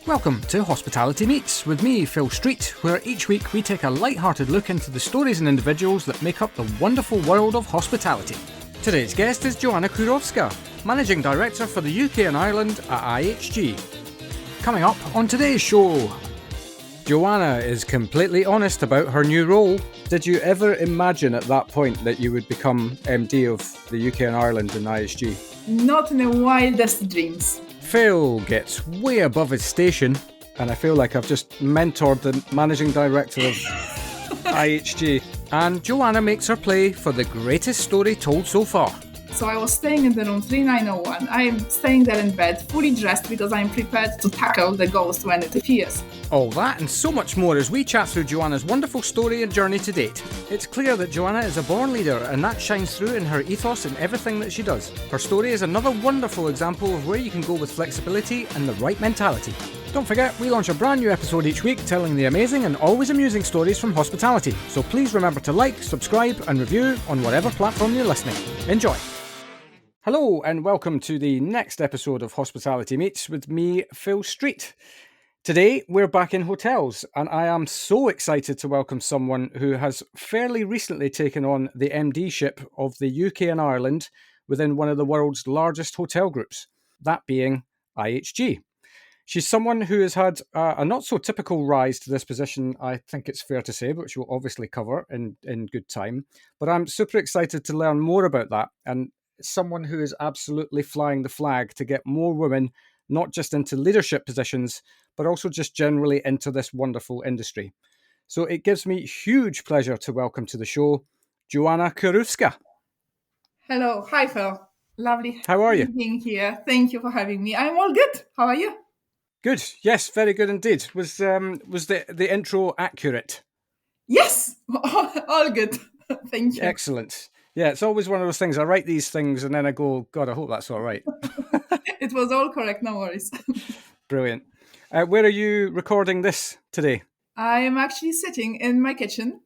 Welcome to Hospitality Meets with me, Phil Street, where each week we take a light-hearted look into the stories and individuals that make up the wonderful world of hospitality. Today's guest is Joanna Kurowska, Managing Director for the UK and Ireland at IHG. Coming up on today's show, Joanna is completely honest about her new role. Did you ever imagine at that point that you would become MD of the UK and Ireland in IHG? Not in the wildest dreams. Phil gets way above his station, and I feel like I've just mentored the managing director of IHG. And Joanna makes her play for the greatest story told so far. So I was staying in the room 3901. I am staying there in bed, fully dressed because I'm prepared to tackle the ghost when it appears. All that and so much more as we chat through Joanna's wonderful story and journey to date. It's clear that Joanna is a born leader, and that shines through in her ethos and everything that she does. Her story is another wonderful example of where you can go with flexibility and the right mentality. Don't forget, we launch a brand new episode each week telling the amazing and always amusing stories from hospitality. So please remember to like, subscribe and review on whatever platform you're listening. Enjoy! Hello and welcome to the next episode of Hospitality Meets with me, Phil Street. Today we're back in hotels, and I am so excited to welcome someone who has fairly recently taken on the MD-ship of the UK and Ireland within one of the world's largest hotel groups, that being IHG. She's someone who has had a not so typical rise to this position, I think it's fair to say, which we'll obviously cover in good time. But I'm super excited to learn more about that, and someone who is absolutely flying the flag to get more women, not just into leadership positions, but also just generally into this wonderful industry. So it gives me huge pleasure to welcome to the show, Joanna Kurowska. Hello. Hi, Phil. Lovely. How are you? Being here. Thank you for having me. I'm all good. How are you? Good. Yes, very good indeed. Was the intro accurate? Yes. All good. Thank you. Excellent. Yeah, it's always one of those things. I write these things and then I go, God, I hope that's all right. It was all correct. No worries. Brilliant. Where are you recording this today? I am actually sitting in my kitchen.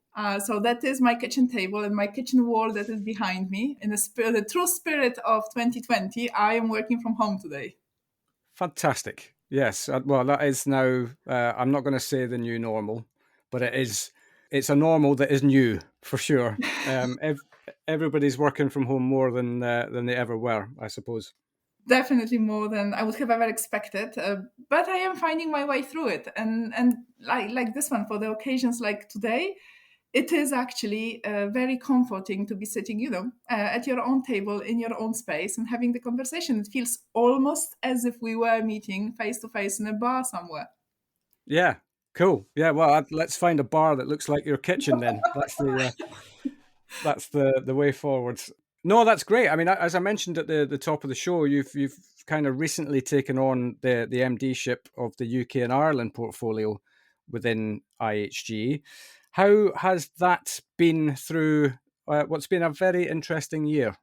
So that is my kitchen table and my kitchen wall that is behind me. In the true spirit of 2020, I am working from home today. Fantastic. Yes. Well, that is now, I'm not going to say the new normal, but it's a normal that is new for sure. Everybody's working from home more than they ever were, I suppose. Definitely more than I would have ever expected, but I am finding my way through it. And like this one, for the occasions like today, it is actually very comforting to be sitting, at your own table in your own space and having the conversation. It feels almost as if we were meeting face to face in a bar somewhere. Yeah, cool. Yeah, well, let's find a bar that looks like your kitchen then. That's the way forward. No, that's great. I mean, as I mentioned at the top of the show, you've kind of recently taken on the MD-ship of the UK and Ireland portfolio within IHG. How has that been through what's been a very interesting year?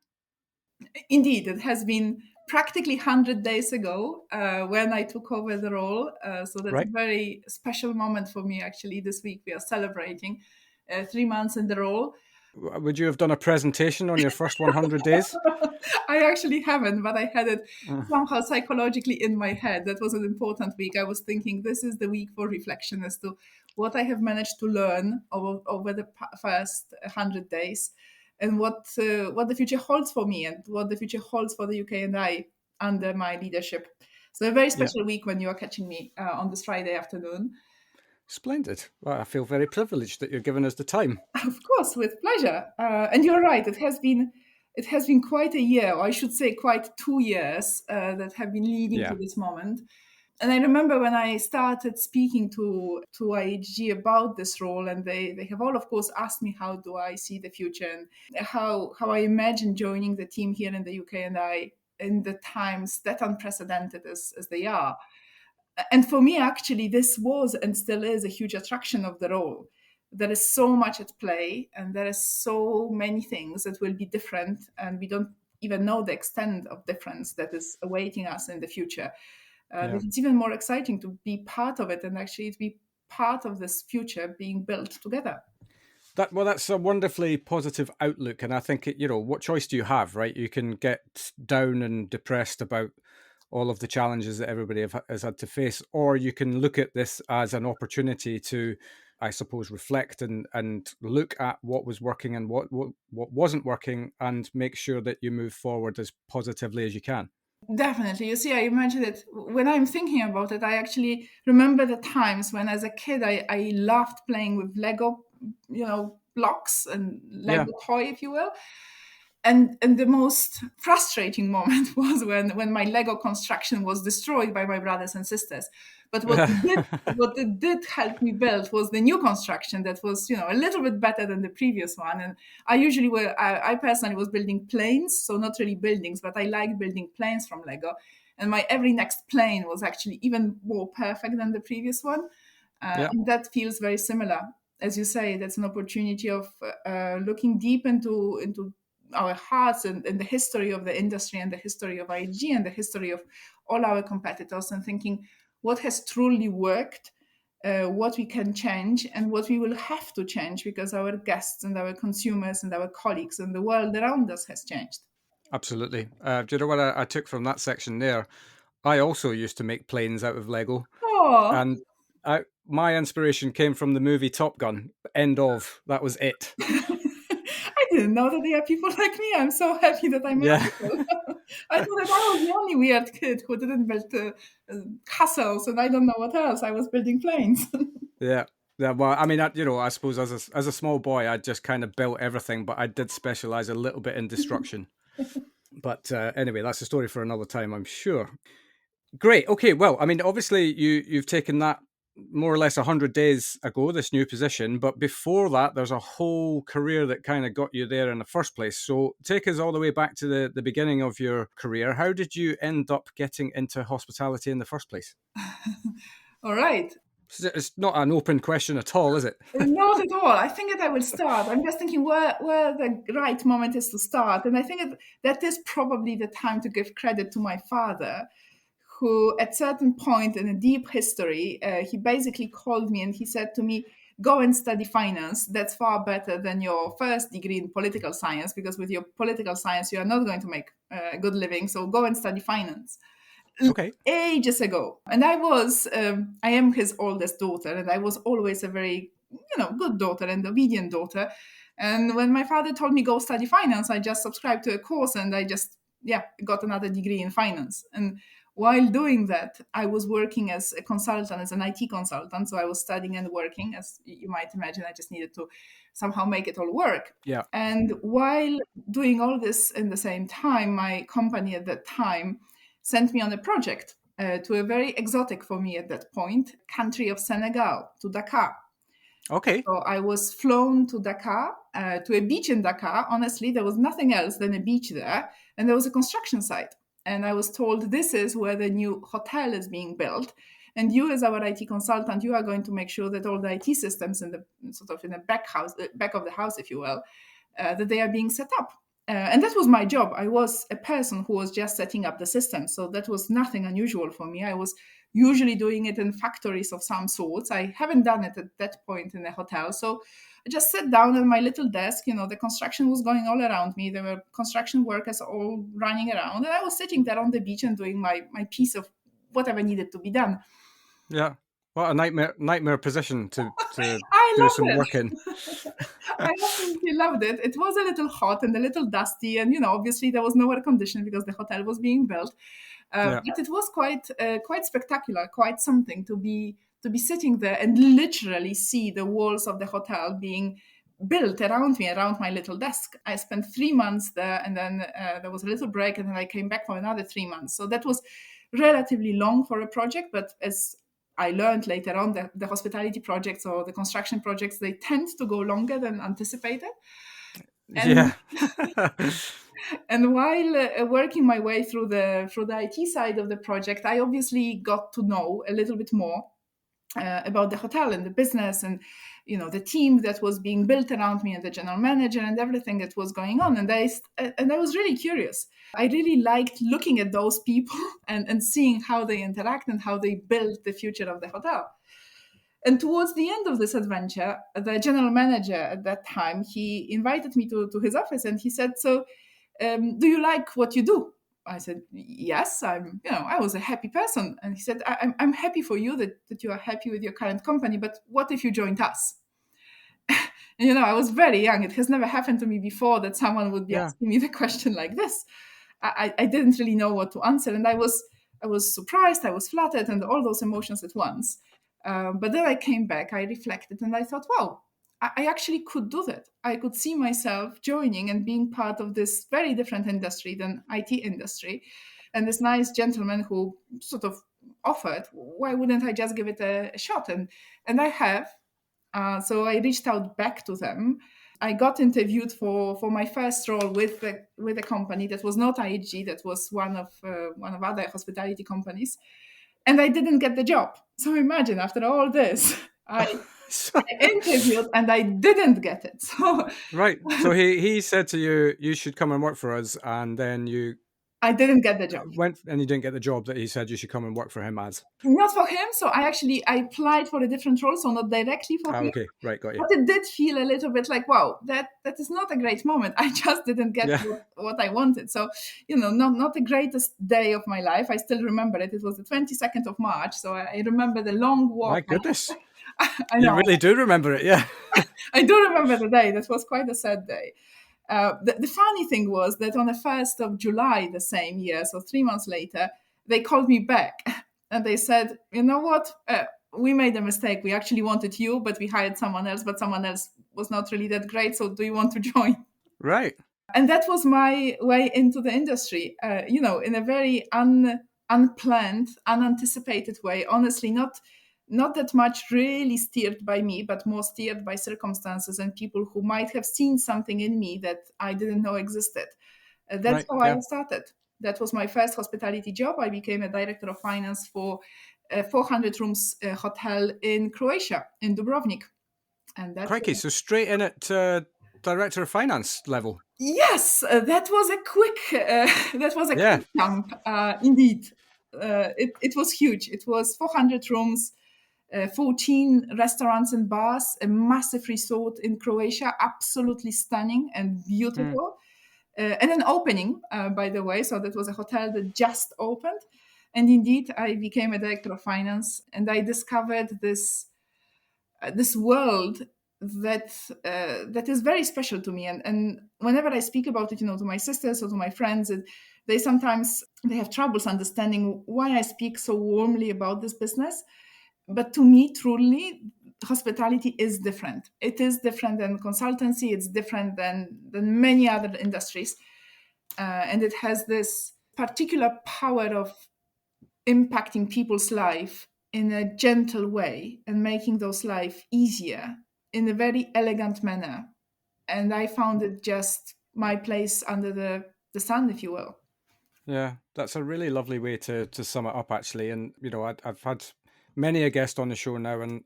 Indeed, it has been practically 100 days ago when I took over the role. So that's Right. a very special moment for me, actually. This week we are celebrating 3 months in the role. Would you have done a presentation on your first 100 days? I actually haven't, but I had it somehow psychologically in my head. That was an important week. I was thinking this is the week for reflection as to what I have managed to learn over the first 100 days and what the future holds for me and what the future holds for the UK and I under my leadership. So a very special week when you are catching me on this Friday afternoon. Splendid. Well, I feel very privileged that you're giving us the time. Of course, with pleasure. And you're right. It has been quite a year, or I should say, quite 2 years that have been leading to this moment. And I remember when I started speaking to IHG about this role, and they have all, of course, asked me how do I see the future and how I imagine joining the team here in the UK and I in the times that unprecedented as they are. And for me, actually, this was and still is a huge attraction of the role. There is so much at play, and there are so many things that will be different, and we don't even know the extent of difference that is awaiting us in the future. It's even more exciting to be part of it and actually to be part of this future being built together. That's a wonderfully positive outlook, and I think what choice do you have, right? You can get down and depressed about all of the challenges that everybody has had to face. Or you can look at this as an opportunity to, I suppose, reflect and look at what was working and what wasn't working, and make sure that you move forward as positively as you can. Definitely. You see, I imagine that when I'm thinking about it, I actually remember the times when, as a kid, I loved playing with Lego, blocks and Yeah. Lego toy, if you will. And the most frustrating moment was when my Lego construction was destroyed by my brothers and sisters. But what it did help me build was the new construction that was, a little bit better than the previous one. And I personally was building planes, so not really buildings, but I liked building planes from Lego. And my every next plane was actually even more perfect than the previous one. Yeah. And that feels very similar. As you say, that's an opportunity of looking deep into our hearts and the history of the industry and the history of IG and the history of all our competitors, and thinking what has truly worked, what we can change, and what we will have to change because our guests and our consumers and our colleagues and the world around us has changed. Absolutely. Do you know what I took from that section there? I also used to make planes out of Lego, Oh, and my inspiration came from the movie Top Gun. End of. That was it. I didn't know that there are people like me. I'm so happy that I met Yeah. people. I thought that I was the only weird kid who didn't build castles and I don't know what else. I was building planes. Yeah. Yeah, well, I mean, I suppose as a small boy, I just kind of built everything, but I did specialize a little bit in destruction. But anyway, that's a story for another time, I'm sure. Great. Okay. Well, I mean, obviously, you've taken that more or less 100 days ago, this new position, but before that, there's a whole career that kind of got you there in the first place. So take us all the way back to the beginning of your career. How did you end up getting into hospitality in the first place? All right. It's not an open question at all, is it? Not at all. I think that I will start. I'm just thinking where the right moment is to start. And I think that is probably the time to give credit to my father, who at certain point in a deep history, he basically called me and he said to me, go and study finance. That's far better than your first degree in political science, because with your political science, you are not going to make a good living. So go and study finance. Okay. Ages ago. And I am his oldest daughter, and I was always a very, good daughter and obedient daughter. And when my father told me go study finance, I just subscribed to a course and I just, got another degree in finance. And while doing that, I was working as a consultant, as an IT consultant. So I was studying and working, as you might imagine. I just needed to somehow make it all work. Yeah. And while doing all this in the same time, my company at that time sent me on a project to a very exotic for me at that point country of Senegal, to Dakar. Okay. So I was flown to Dakar, to a beach in Dakar. Honestly, there was nothing else than a beach there, and there was a construction site. And I was told this is where the new hotel is being built. And you, as our IT consultant, you are going to make sure that all the IT systems in the back of the house, if you will, that they are being set up. And that was my job. I was a person who was just setting up the system. So that was nothing unusual for me. I was usually doing it in factories of some sorts. I haven't done it at that point in a hotel. So I just sat down at my little desk. The construction was going all around me. There were construction workers all running around. And I was sitting there on the beach and doing my piece of whatever needed to be done. Yeah. What a nightmare position to I do some loved work in. it. I absolutely loved it. It was a little hot and a little dusty, and obviously there was no air conditioning because the hotel was being built. Yeah. But it was quite spectacular, quite something to be sitting there and literally see the walls of the hotel being built around me, around my little desk. I spent 3 months there, and then there was a little break, and then I came back for another 3 months. So that was relatively long for a project, but as I learned later on that the hospitality projects or the construction projects, they tend to go longer than anticipated. And, Yeah. and while working my way through the IT side of the project, I obviously got to know a little bit more about the hotel and the business and the team that was being built around me and the general manager and everything that was going on. And I was really curious. I really liked looking at those people and seeing how they interact and how they build the future of the hotel. And towards the end of this adventure, the general manager at that time, he invited me to his office and he said, so do you like what you do? I said, yes, I was a happy person. And he said, I'm happy for you that you are happy with your current company, but what if you joined us? And, I was very young. It has never happened to me before that someone would be Yeah. asking me the question like this. I didn't really know what to answer. And I was surprised, I was flattered, and all those emotions at once. But then I came back, I reflected, and I thought, wow, I actually could do that. I could see myself joining and being part of this very different industry than IT industry. And this nice gentleman who sort of offered, why wouldn't I just give it a shot? And I have. So I reached out back to them. I got interviewed for my first role with a company that was not IHG, that was one of other hospitality companies, and I didn't get the job. So imagine, after all this, I interviewed and I didn't get it. So Right. So he said to you, you should come and work for us, and then you I didn't get the job. went and you didn't get the job that he said you should come and work for him as. Not for him. So I applied for a different role, so not directly for him. Okay, right, got you. But it did feel a little bit like, wow, that is not a great moment. I just didn't get what I wanted. So, not the greatest day of my life. I still remember it. It was the 22nd of March. So I remember the long walk. My goodness. I know. You really do remember it, yeah. I do remember the day. That was quite a sad day. The funny thing was that on the 1st of July the same year, so 3 months later, they called me back and they said, you know what? We made a mistake. We actually wanted you, but we hired someone else, but someone else was not really that great. So do you want to join? Right. And that was my way into the industry, in a very unplanned, unanticipated way. Honestly, not that much really steered by me, but more steered by circumstances and people who might have seen something in me that I didn't know existed. That's how I started. That was my first hospitality job. I became a director of finance for a 400 rooms hotel in Croatia, in Dubrovnik. And that's Crikey, so straight in at director of finance level. Yes, that was a quick quick jump. Indeed, it was huge. It was 400 rooms, 14 restaurants and bars, a massive resort in Croatia, absolutely stunning and beautiful, and an opening, by the way. So that was a hotel that just opened, and indeed, I became a director of finance, and I discovered this world that is very special to me. And whenever I speak about it, to my sisters or to my friends, they have troubles understanding why I speak so warmly about this business. But to me, truly, hospitality is different. It is different than consultancy. It's different than many other industries. And it has this particular power of impacting people's life in a gentle way and making those life easier in a very elegant manner. And I found it just my place under the sun, if you will. Yeah, that's a really lovely way to sum it up, actually. And, I've had many a guest on the show now, and,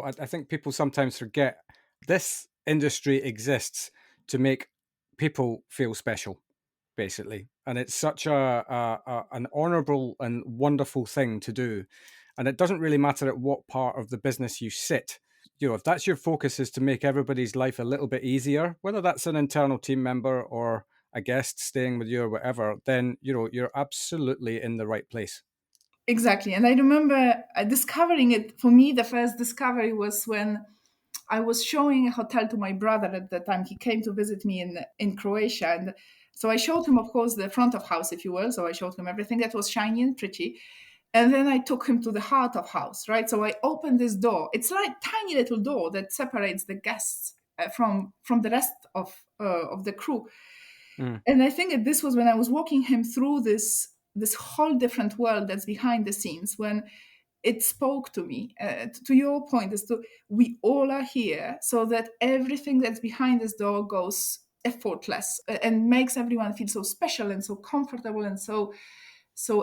I think people sometimes forget this industry exists to make people feel special, basically. And it's such an honourable and wonderful thing to do. And it doesn't really matter at what part of the business you sit. If that's your focus, is to make everybody's life a little bit easier, whether that's an internal team member or a guest staying with you or whatever, then, you're absolutely in the right place. Exactly. And I remember discovering it. For me, the first discovery was when I was showing a hotel to my brother at the time. He came to visit me in Croatia. And so I showed him, of course, the front of house, if you will. So I showed him everything that was shiny and pretty. And then I took him to the heart of house, right? So I opened this door. It's like a tiny little door that separates the guests from the rest of the crew. And I think that this was when I was walking him through this whole different world that's behind the scenes, when it spoke to me, to your point, as to we all are here so that everything that's behind this door goes effortless and makes everyone feel so special and so comfortable and so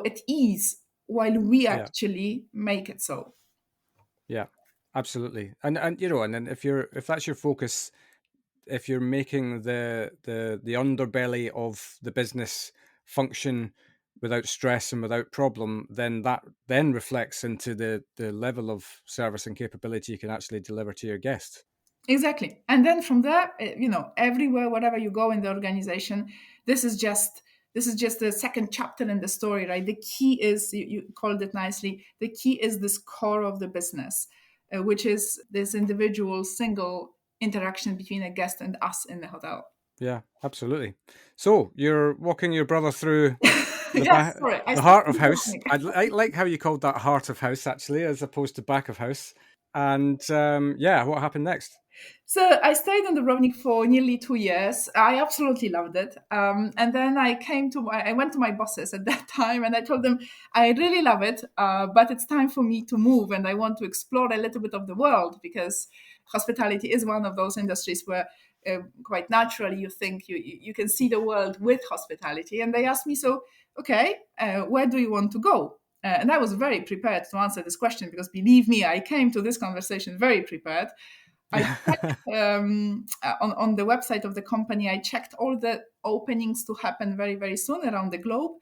at ease, while we actually make it so. Yeah, absolutely. And then if that's your focus, if you're making the underbelly of the business function without stress and without problem, then that then reflects into the level of service and capability you can actually deliver to your guests. Exactly. And then from there, everywhere, wherever you go in the organization, this is just this is just the second chapter in the story, right? The key is, you called it nicely, the key is this core of the business, which is this individual single interaction between a guest and us in the hotel. Yeah, absolutely. So you're walking your brother through Yes, sorry, the heart of house. I like how you called that heart of house, actually, as opposed to back of house. And what happened next? So I stayed in Dubrovnik for nearly 2 years. I absolutely loved it. And then I went to my bosses at that time, and I told them I really love it, but it's time for me to move, and I want to explore a little bit of the world, because hospitality is one of those industries where quite naturally you think you can see the world with hospitality. And they asked me, so okay, where do you want to go? And I was very prepared to answer this question, because believe me, I came to this conversation very prepared. I checked on the website of the company. I checked all the openings to happen very, very soon around the globe,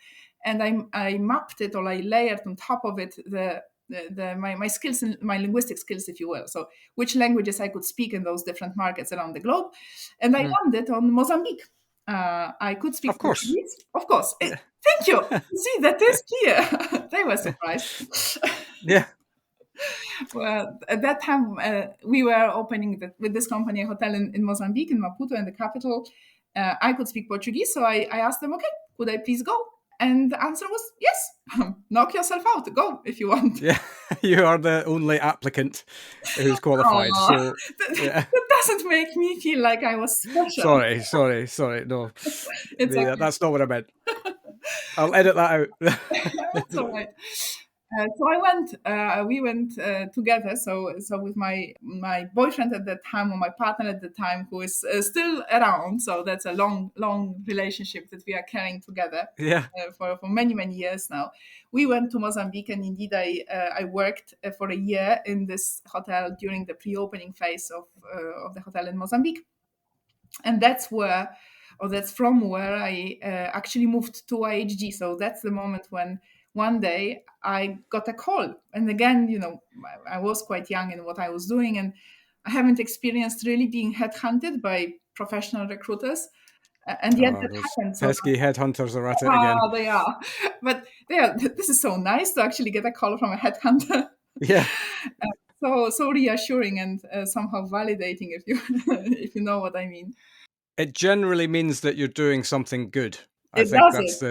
and I mapped it, or I layered on top of it my skills, and my linguistic skills, if you will. So which languages I could speak in those different markets around the globe, and I landed on Mozambique. I could speak Of course. Portuguese, of course. Thank you. See, that is clear. They were surprised. Yeah. Well, at that time, we were opening with this company a hotel in Mozambique, in Maputo, in the capital. I could speak Portuguese, so I asked them, okay, could I please go? And the answer was yes. Knock yourself out. Go if you want. Yeah, you are the only applicant who's qualified. Aww. So that doesn't make me feel like I was special. Sorry. No, Okay. that's not what I meant. I'll edit that out. That's all right. We went together. So with my boyfriend at that time, or my partner at the time, who is still around. So that's a long relationship that we are carrying together. Yeah. For many years now. We went to Mozambique, and indeed I worked for a year in this hotel during the pre-opening phase of the hotel in Mozambique, and that's from where I actually moved to IHG. So that's the moment when one day I got a call. And again, I was quite young in what I was doing, and I haven't experienced really being headhunted by professional recruiters. And yet that happened. So pesky headhunters are at it again. They are. But this is so nice to actually get a call from a headhunter. Yeah. So reassuring and somehow validating, if you know what I mean. It generally means that you're doing something good. I think that's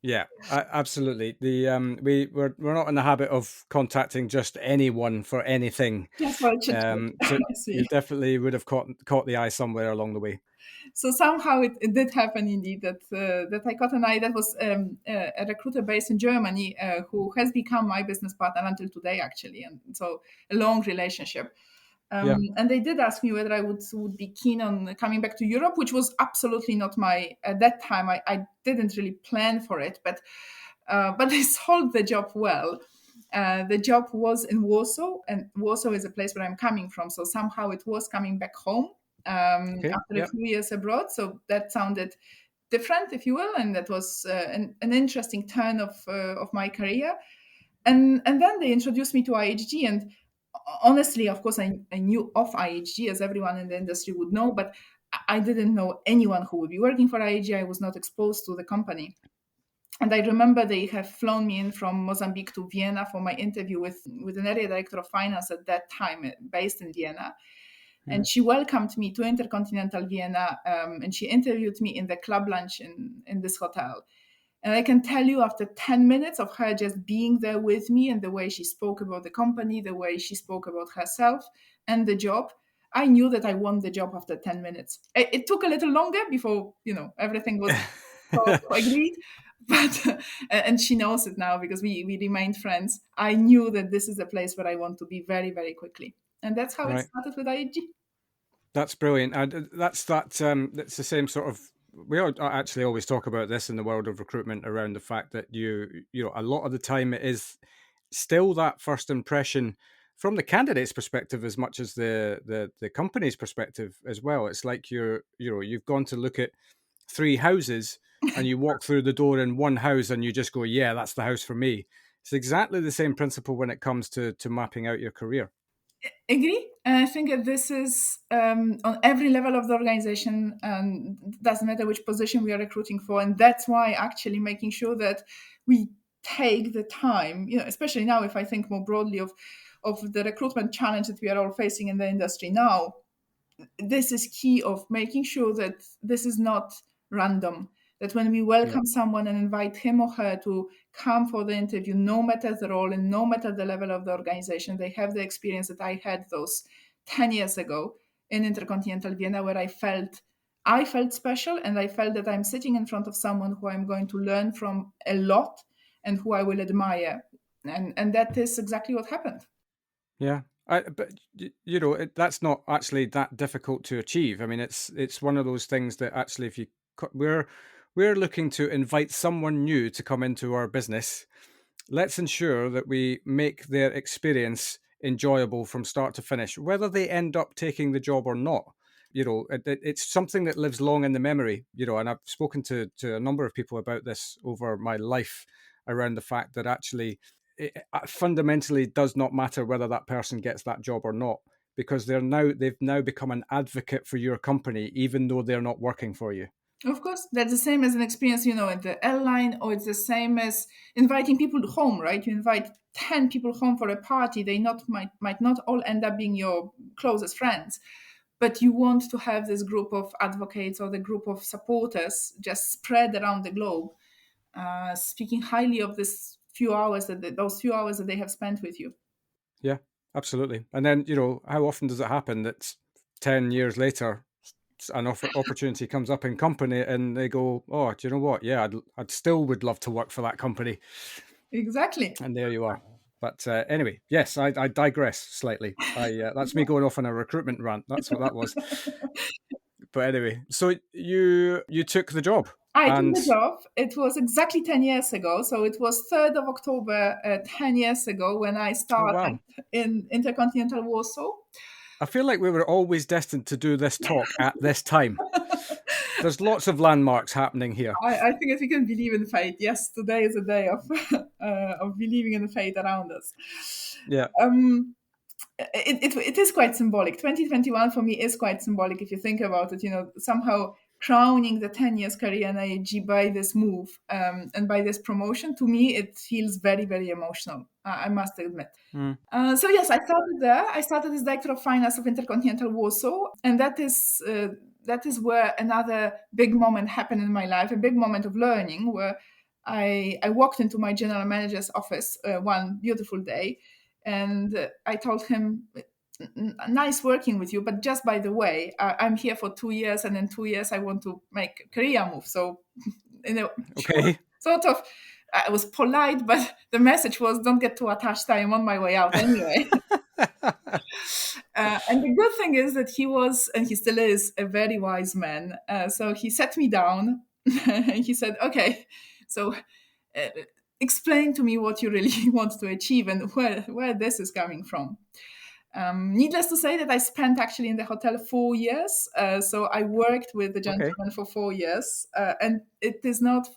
Yeah, absolutely. We're not in the habit of contacting just anyone for anything. Yes, well, so you definitely would have caught the eye somewhere along the way. So somehow it did happen indeed that I caught an eye. That was a recruiter based in Germany who has become my business partner until today, actually, and so a long relationship. And they did ask me whether I would be keen on coming back to Europe, which was absolutely not at that time. I didn't really plan for it, but they sold the job well. The job was in Warsaw, and Warsaw is a place where I'm coming from. So somehow it was coming back home after a few years abroad. So that sounded different, if you will, and that was an interesting turn of my career. And then they introduced me to IHG, and honestly, of course, I knew of IHG, as everyone in the industry would know, but I didn't know anyone who would be working for IHG. I was not exposed to the company. And I remember they have flown me in from Mozambique to Vienna for my interview with an area director of finance at that time, based in Vienna. And she welcomed me to Intercontinental Vienna, and she interviewed me in the club lunch in this hotel. And I can tell you, after 10 minutes of her just being there with me, and the way she spoke about the company, the way she spoke about herself and the job, I knew that I won the job after 10 minutes. It took a little longer before, everything was agreed. But and she knows it now, because we remained friends. I knew that this is a place where I want to be very, very quickly. And that's how it started with IHG. That's brilliant. That's the same sort of, we actually always talk about this in the world of recruitment, around the fact that a lot of the time it is still that first impression from the candidate's perspective as much as the company's perspective as well. It's like you've gone to look at 3 houses and you walk through the door in one house and you just go, yeah, that's the house for me. It's exactly the same principle when it comes to mapping out your career. Agree. And I think that this is on every level of the organization, and doesn't matter which position we are recruiting for. And that's why actually making sure that we take the time, especially now, if I think more broadly of the recruitment challenge that we are all facing in the industry now, this is key of making sure that this is not random, that when we Yeah. welcome someone and invite him or her to come for the interview, no matter the role and no matter the level of the organization, they have the experience that I had those 10 years ago in Intercontinental Vienna, where I felt special, and I felt that I'm sitting in front of someone who I'm going to learn from a lot and who I will admire. And that is exactly what happened. Yeah, but that's not actually that difficult to achieve. I mean, it's one of those things that actually, if you we're looking to invite someone new to come into our business, let's ensure that we make their experience enjoyable from start to finish, whether they end up taking the job or not. It's something that lives long in the memory. And I've spoken to a number of people about this over my life around the fact that actually it fundamentally does not matter whether that person gets that job or not, because they've now become an advocate for your company, even though they're not working for you. Of course, that's the same as an experience, at the airline, or it's the same as inviting people home, right? You invite 10 people home for a party, they might not all end up being your closest friends, but you want to have this group of advocates or the group of supporters just spread around the globe, speaking highly of those few hours that they have spent with you. Yeah, absolutely. And then, how often does it happen that 10 years later, an opportunity comes up in company and they go, oh, do you know what? Yeah, I'd still would love to work for that company. Exactly. And there you are. But anyway, yes, I digress slightly. That's me going off on a recruitment rant. That's what that was. But anyway, so you took the job, I took and the job. It was exactly 10 years ago. So it was 3rd of October, 10 years ago, when I oh started wow, in Intercontinental Warsaw. I feel like we were always destined to do this talk at this time. There's lots of landmarks happening here. I think if we can believe in fate, yes, today is a day of believing in the fate around us. Yeah. It is quite symbolic. 2021 for me is quite symbolic if you think about it. Somehow crowning the 10 years career in IAG by this move, and by this promotion, to me it feels very, very emotional. I must admit. Mm. So yes, I started there. I started as director of finance of Intercontinental Warsaw, and that is where another big moment happened in my life, a big moment of learning, where I walked into my general manager's office one beautiful day, and I told him, "Nice working with you, but just by the way, I'm here for 2 years, and in 2 years I want to make a career move. So, Okay. sort of." I was polite, but the message was, "Don't get too attached. I am on my way out anyway." And the good thing is that he was, and he still is, a very wise man. So he sat me down and he said, "Okay, so uh, explain to me what you really want to achieve and where this is coming from." Needless to say that I spent actually in the hotel 4 years. So I worked with the Okay. gentleman for 4 years. And it is not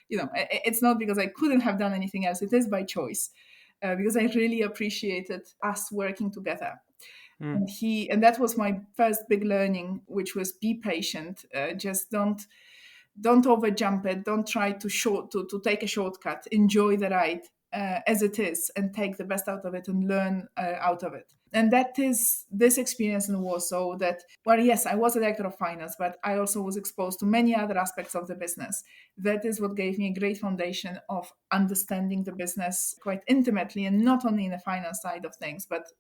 it's not because I couldn't have done anything else. It is by choice, because I really appreciated us working together. Mm. And that was my first big learning, which was be patient. Just don't over jump it. Don't try to take a shortcut. Enjoy the ride as it is, and take the best out of it and learn out of it. And that is this experience in Warsaw that, well, yes, I was a director of finance, but I also was exposed to many other aspects of the business. That is what gave me a great foundation of understanding the business quite intimately, and not only in the finance side of things, but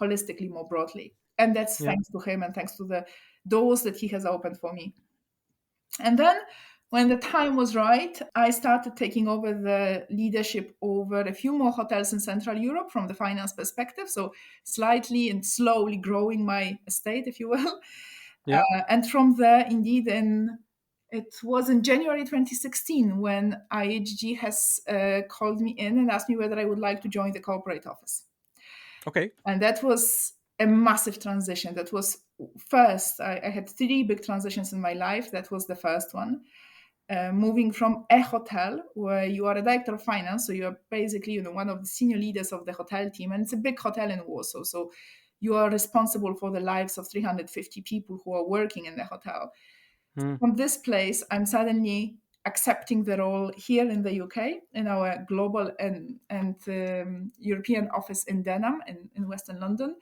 holistically, more broadly. And that's Yeah. thanks to him and thanks to the doors that he has opened for me. And then when the time was right, I started taking over the leadership over a few more hotels in Central Europe from the finance perspective. So slightly and slowly growing my estate, if you will. Yeah. And from there, indeed, it was in January 2016 when IHG has called me in and asked me whether I would like to join the corporate office. Okay. And that was a massive transition. That was first, I had 3 big transitions in my life. That was the first one. moving from a hotel where you are a director of finance, so you're basically one of the senior leaders of the hotel team, and it's a big hotel in Warsaw, so you are responsible for the lives of 350 people who are working in the hotel. From this place, I'm suddenly accepting the role here in the UK in our global and European office in Denham in Western London.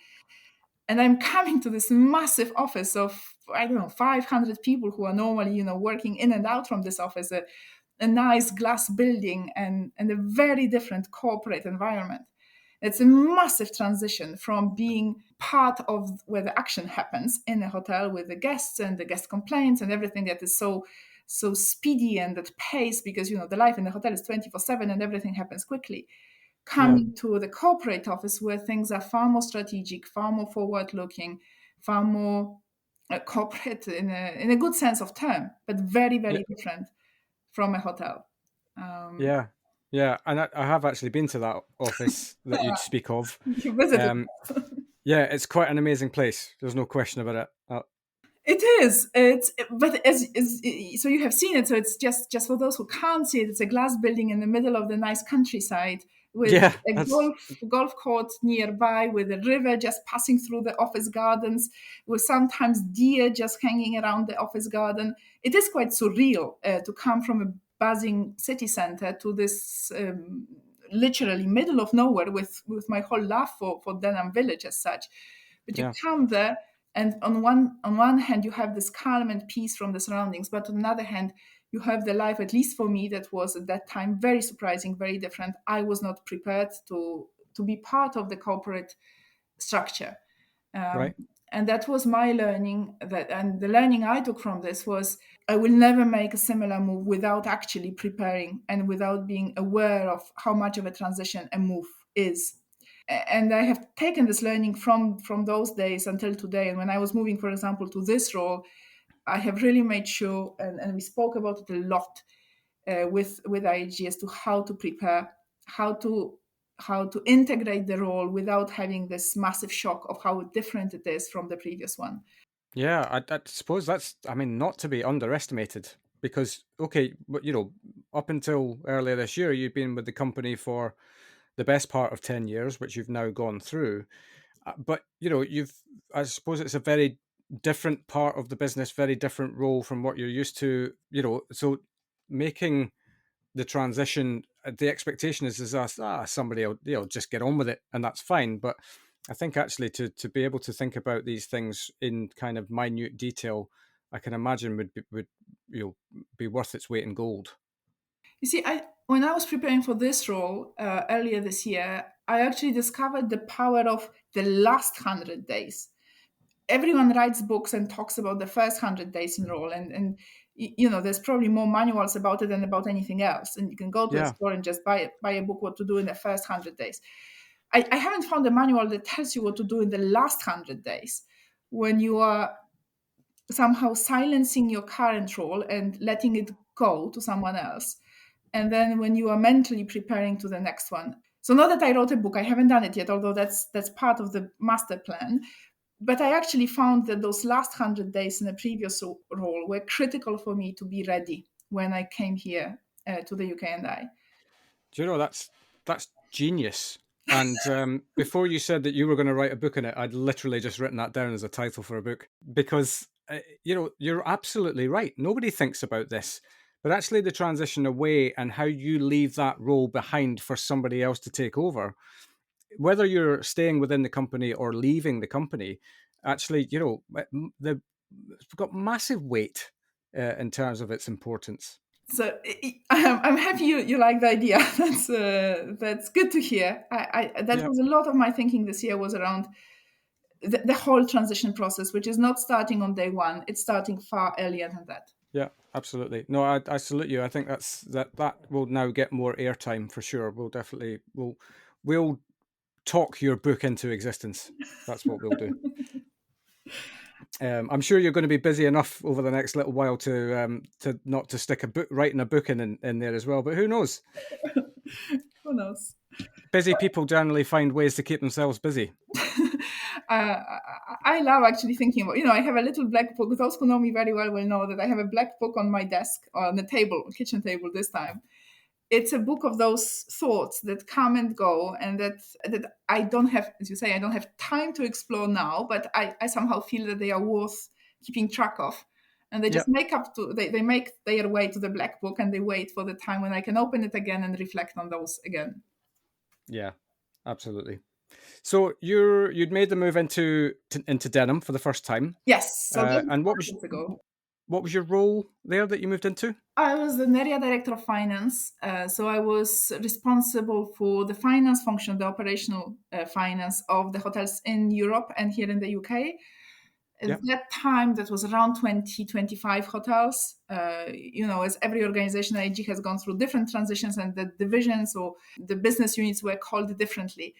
And I'm coming to this massive office of, I don't know, 500 people who are normally, working in and out from this office, a nice glass building and a very different corporate environment. It's a massive transition from being part of where the action happens in a hotel with the guests and the guest complaints and everything that is so speedy and at pace, because the life in the hotel is 24/7 and everything happens quickly. Coming to the corporate office where things are far more strategic, far more forward-looking, far more corporate in a good sense of term, but very, very different from a hotel. Yeah, and I have actually been to that office that you'd speak of. You visited. Yeah, it's quite an amazing place. There's no question about it. It is. But so you have seen it. So it's just for those who can't see it. It's a glass building in the middle of the nice countryside with a golf court nearby, with a river just passing through the office gardens, with sometimes deer just hanging around the office garden. It is quite surreal to come from a buzzing city center to this literally middle of nowhere with my whole love for Denham village as such. But you come there, and on one hand you have this calm and peace from the surroundings, but on the other hand you have the life, at least for me, that was at that time very surprising, very different. I was not prepared to be part of the corporate structure. Right. And that was my learning. And the learning I took from this was I will never make a similar move without actually preparing and without being aware of how much of a transition a move is. And I have taken this learning from those days until today. And when I was moving, for example, to this role, I have really made sure, and we spoke about it a lot with IAG, as to how to prepare, how to integrate the role without having this massive shock of how different it is from the previous one. Yeah, I suppose that's, not to be underestimated, because, okay, but up until earlier this year, you've been with the company for the best part of 10 years, which you've now gone through. But, I suppose it's a very different part of the business, very different role from what you're used to, so making the transition, the expectation is somebody will just get on with it and that's fine. But I think actually to be able to think about these things in kind of minute detail, I can imagine would be worth its weight in gold. You see, when I was preparing for this role earlier this year, I actually discovered the power of the last 100 days. Everyone writes books and talks about the first 100 days in role, and there's probably more manuals about it than about anything else. And you can go to a store and just buy a book what to do in the first 100 days. I haven't found a manual that tells you what to do in the last 100 days when you are somehow silencing your current role and letting it go to someone else. And then when you are mentally preparing to the next one. So not that I wrote a book, I haven't done it yet, although that's part of the master plan. But I actually found that those last 100 days in a previous role were critical for me to be ready when I came here to the UK and I. Do you know, that's genius. And before you said that you were going to write a book on it, I'd literally just written that down as a title for a book, because, you're absolutely right. Nobody thinks about this, but actually the transition away and how you leave that role behind for somebody else to take over, whether you're staying within the company or leaving the company, actually, it's got massive weight in terms of its importance. So I'm happy you like the idea. That's good to hear. Was a lot of my thinking this year was around the whole transition process, which is not starting on day one. It's starting far earlier than that. Yeah, absolutely. No, I salute you. I think that will now get more airtime for sure. We'll talk your book into existence. That's what we'll do. I'm sure you're going to be busy enough over the next little while to not to stick writing a book in there as well. But who knows? Who knows? Busy people generally find ways to keep themselves busy. I I love actually thinking about, I have a little black book. Those who know me very well will know that I have a black book on my desk, or on the table, kitchen table this time. It's a book of those thoughts that come and go, and that I don't have, as you say, I don't have time to explore now, but I somehow feel that they are worth keeping track of. And they just they make their way to the black book, and they wait for the time when I can open it again and reflect on those again. Yeah, absolutely. So you'd made the move into denim for the first time. Yes. So that was And 4 years ago. what was your role there that you moved into? I was an area director of finance. So I was responsible for the finance function, the operational finance of the hotels in Europe and here in the UK. At that time, that was around 20, 25 hotels. As every organization, IAG has gone through different transitions, and the divisions or the business units were called differently.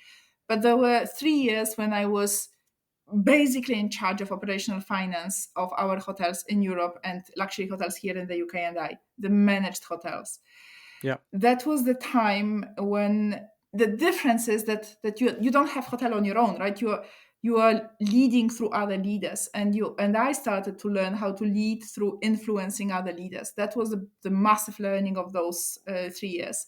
But there were 3 years when I was basically in charge of operational finance of our hotels in Europe and luxury hotels here in the UK, and the managed hotels. Yeah. That was the time when the difference is that you don't have hotel on your own, right? You are leading through other leaders, and I started to learn how to lead through influencing other leaders. That was the massive learning of those 3 years,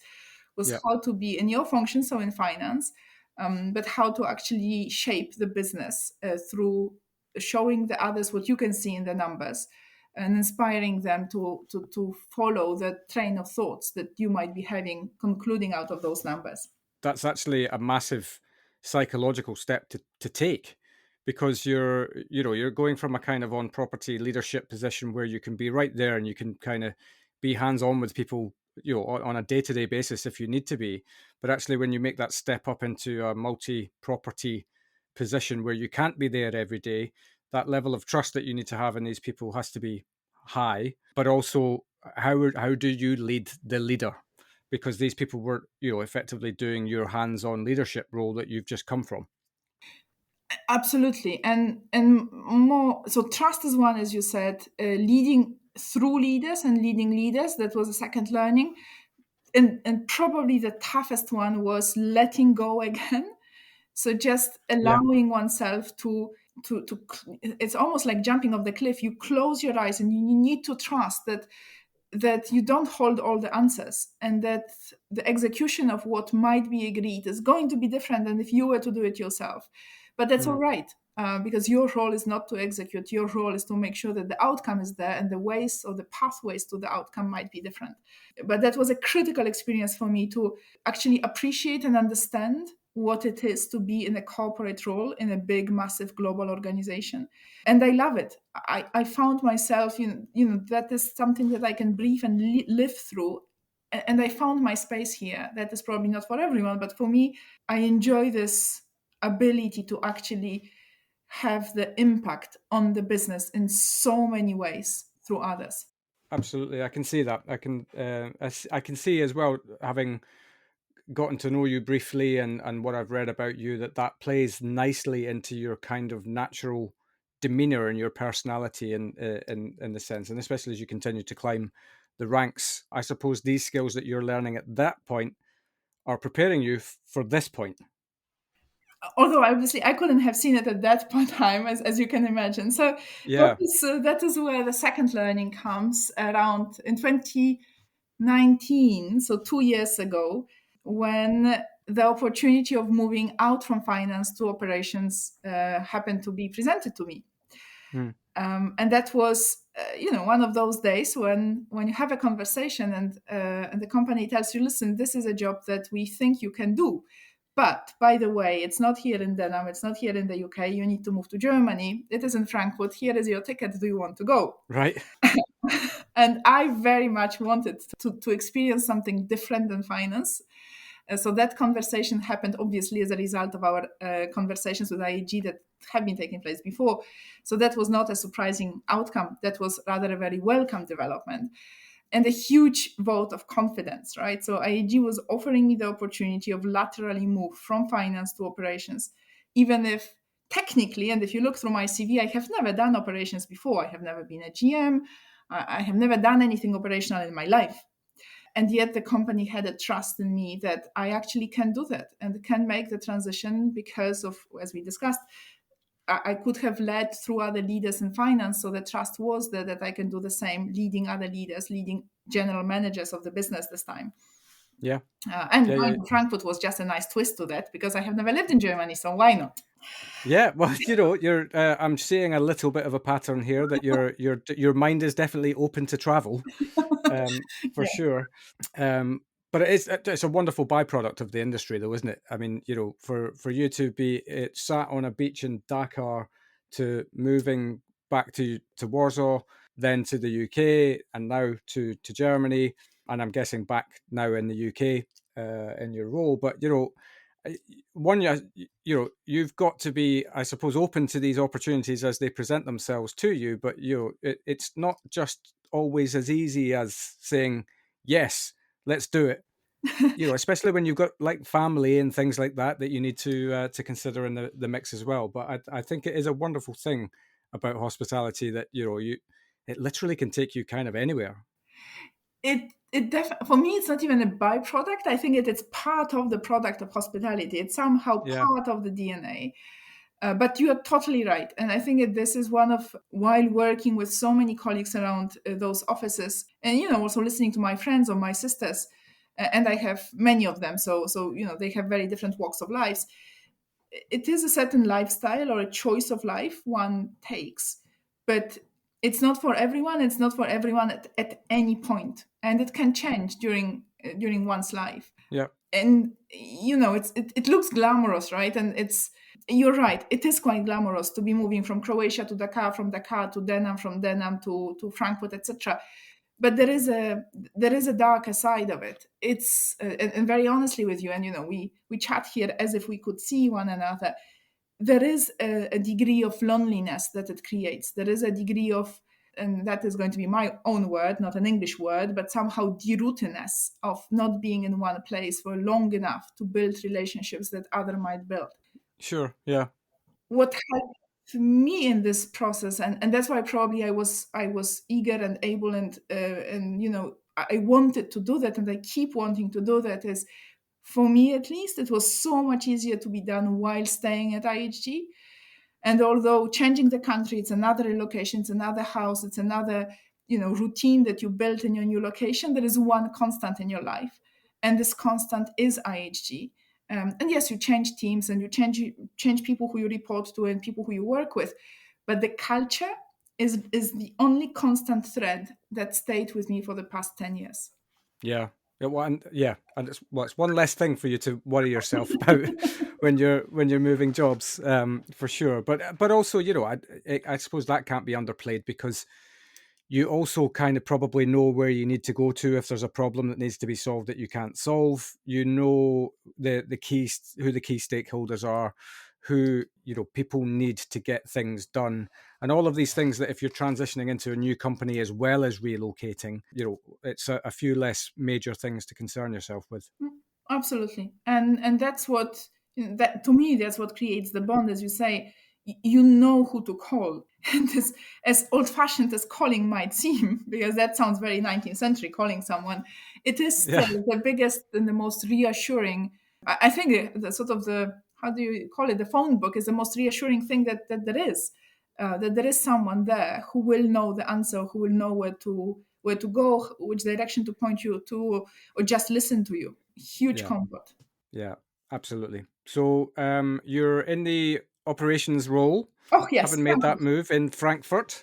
was how to be in your function, so in finance, but how to actually shape the business through showing the others what you can see in the numbers, and inspiring them to follow the train of thoughts that you might be having, concluding out of those numbers. That's actually a massive psychological step to take, because you're going from a kind of on property leadership position where you can be right there and you can kind of be hands on with people, on a day-to-day basis if you need to be. But actually, when you make that step up into a multi-property position where you can't be there every day, that level of trust that you need to have in these people has to be high. But also, how do you lead the leader? Because these people were, effectively doing your hands-on leadership role that you've just come from. Absolutely, and more. So trust is one, as you said, leading through leaders and leading leaders. That was a second learning, and probably the toughest one was letting go again. So just allowing oneself to it's almost like jumping off the cliff. You close your eyes and you need to trust that you don't hold all the answers, and that the execution of what might be agreed is going to be different than if you were to do it yourself. But that's all right, because your role is not to execute. Your role is to make sure that the outcome is there, and the ways or the pathways to the outcome might be different. But that was a critical experience for me to actually appreciate and understand what it is to be in a corporate role in a big, massive global organization. And I love it. I found myself, that is something that I can breathe and live through. And I found my space here. That is probably not for everyone, but for me, I enjoy this ability to actually have the impact on the business in so many ways through others. Absolutely, I can see that. I can see as well, having gotten to know you briefly and what I've read about you, that plays nicely into your kind of natural demeanor and your personality in the sense, and especially as you continue to climb the ranks. I suppose these skills that you're learning at that point are preparing you for this point. Although obviously I couldn't have seen it at that point in time, as you can imagine. So that is where the second learning comes around in 2019, so 2 years ago, when the opportunity of moving out from finance to operations happened to be presented to me. And that was, one of those days when you have a conversation and the company tells you, listen, this is a job that we think you can do. But by the way, it's not here in Denham, it's not here in the UK, you need to move to Germany. It is in Frankfurt, here is your ticket, do you want to go? Right. And I very much wanted to experience something different than finance. So that conversation happened obviously as a result of our conversations with IAG that have been taking place before. So that was not a surprising outcome. That was rather a very welcome development and a huge vote of confidence, right? So IAG was offering me the opportunity of laterally move from finance to operations, even if technically, and if you look through my CV, I have never done operations before. I have never been a GM. I have never done anything operational in my life. And yet the company had a trust in me that I actually can do that and can make the transition because of, as we discussed, I could have led through other leaders in finance, so the trust was there that I can do the same, leading other leaders, leading general managers of the business this time. Yeah. And Yeah, yeah. Frankfurt was just a nice twist to that, because I have never lived in Germany, so why not? Yeah, well, you're. I'm seeing a little bit of a pattern here that your mind is definitely open to travel, for Yeah. sure. But it's a wonderful byproduct of the industry, though, isn't it? I mean, for you to be sat on a beach in Dakar, to moving back to Warsaw, then to the UK, and now to Germany, and I'm guessing back now in the UK in your role. But one, you've got to be, I suppose, open to these opportunities as they present themselves to you. But it's not just always as easy as saying yes, let's do it. Especially when you've got like family and things like that you need to consider in the mix as well. But I think it is a wonderful thing about hospitality that it literally can take you kind of anywhere. For me, it's not even a byproduct. I think it's part of the product of hospitality. It's somehow Yeah. part of the DNA. But you are totally right. And I think this is one of, while working with so many colleagues around those offices, and, also listening to my friends or my sisters, and I have many of them. So, they have very different walks of lives. It is a certain lifestyle or a choice of life one takes, but it's not for everyone. It's not for everyone at any point, and it can change during one's life. Yeah. And it looks glamorous, right? And you're right, it is quite glamorous to be moving from Croatia to Dakar, from Dakar to Denham, from Denham to Frankfurt, etc. But there is a darker side of it. It's and very honestly with you, and we chat here as if we could see one another. There is a degree of loneliness that it creates. There is a degree of, and that is going to be my own word, not an English word, but somehow de-rootedness of not being in one place for long enough to build relationships that other might build. Sure. Yeah. What helped me in this process, and that's why probably I was eager and able, and I wanted to do that, and I keep wanting to do that, is, for me at least, it was so much easier to be done while staying at IHG. And although changing the country, it's another relocation, it's another house, it's another routine that you built in your new location, there is one constant in your life, and this constant is IHG. And yes, you change teams and you change people who you report to and people who you work with, but the culture is the only constant thread that stayed with me for the past 10 years. Yeah. And it's one less thing for you to worry yourself about when you're moving jobs, for sure. But also, I suppose that can't be underplayed, because you also kind of probably know where you need to go to if there's a problem that needs to be solved that you can't solve. You know who the key stakeholders are, who people need to get things done, and all of these things that if you're transitioning into a new company as well as relocating, it's a few less major things to concern yourself with. Absolutely, and that's what, that to me, that's what creates the bond, as you say. You know who to call, and as old-fashioned as calling might seem, because that sounds very 19th century, calling someone, it is still the biggest and the most reassuring. I think the sort of the, how do you call it, the phone book is the most reassuring thing that there is. That there is someone there who will know the answer, who will know where to go, which direction to point you to, or just listen to you. Huge comfort. Yeah, absolutely. So you're in the operations role, Oh yes, having made that move in Frankfurt,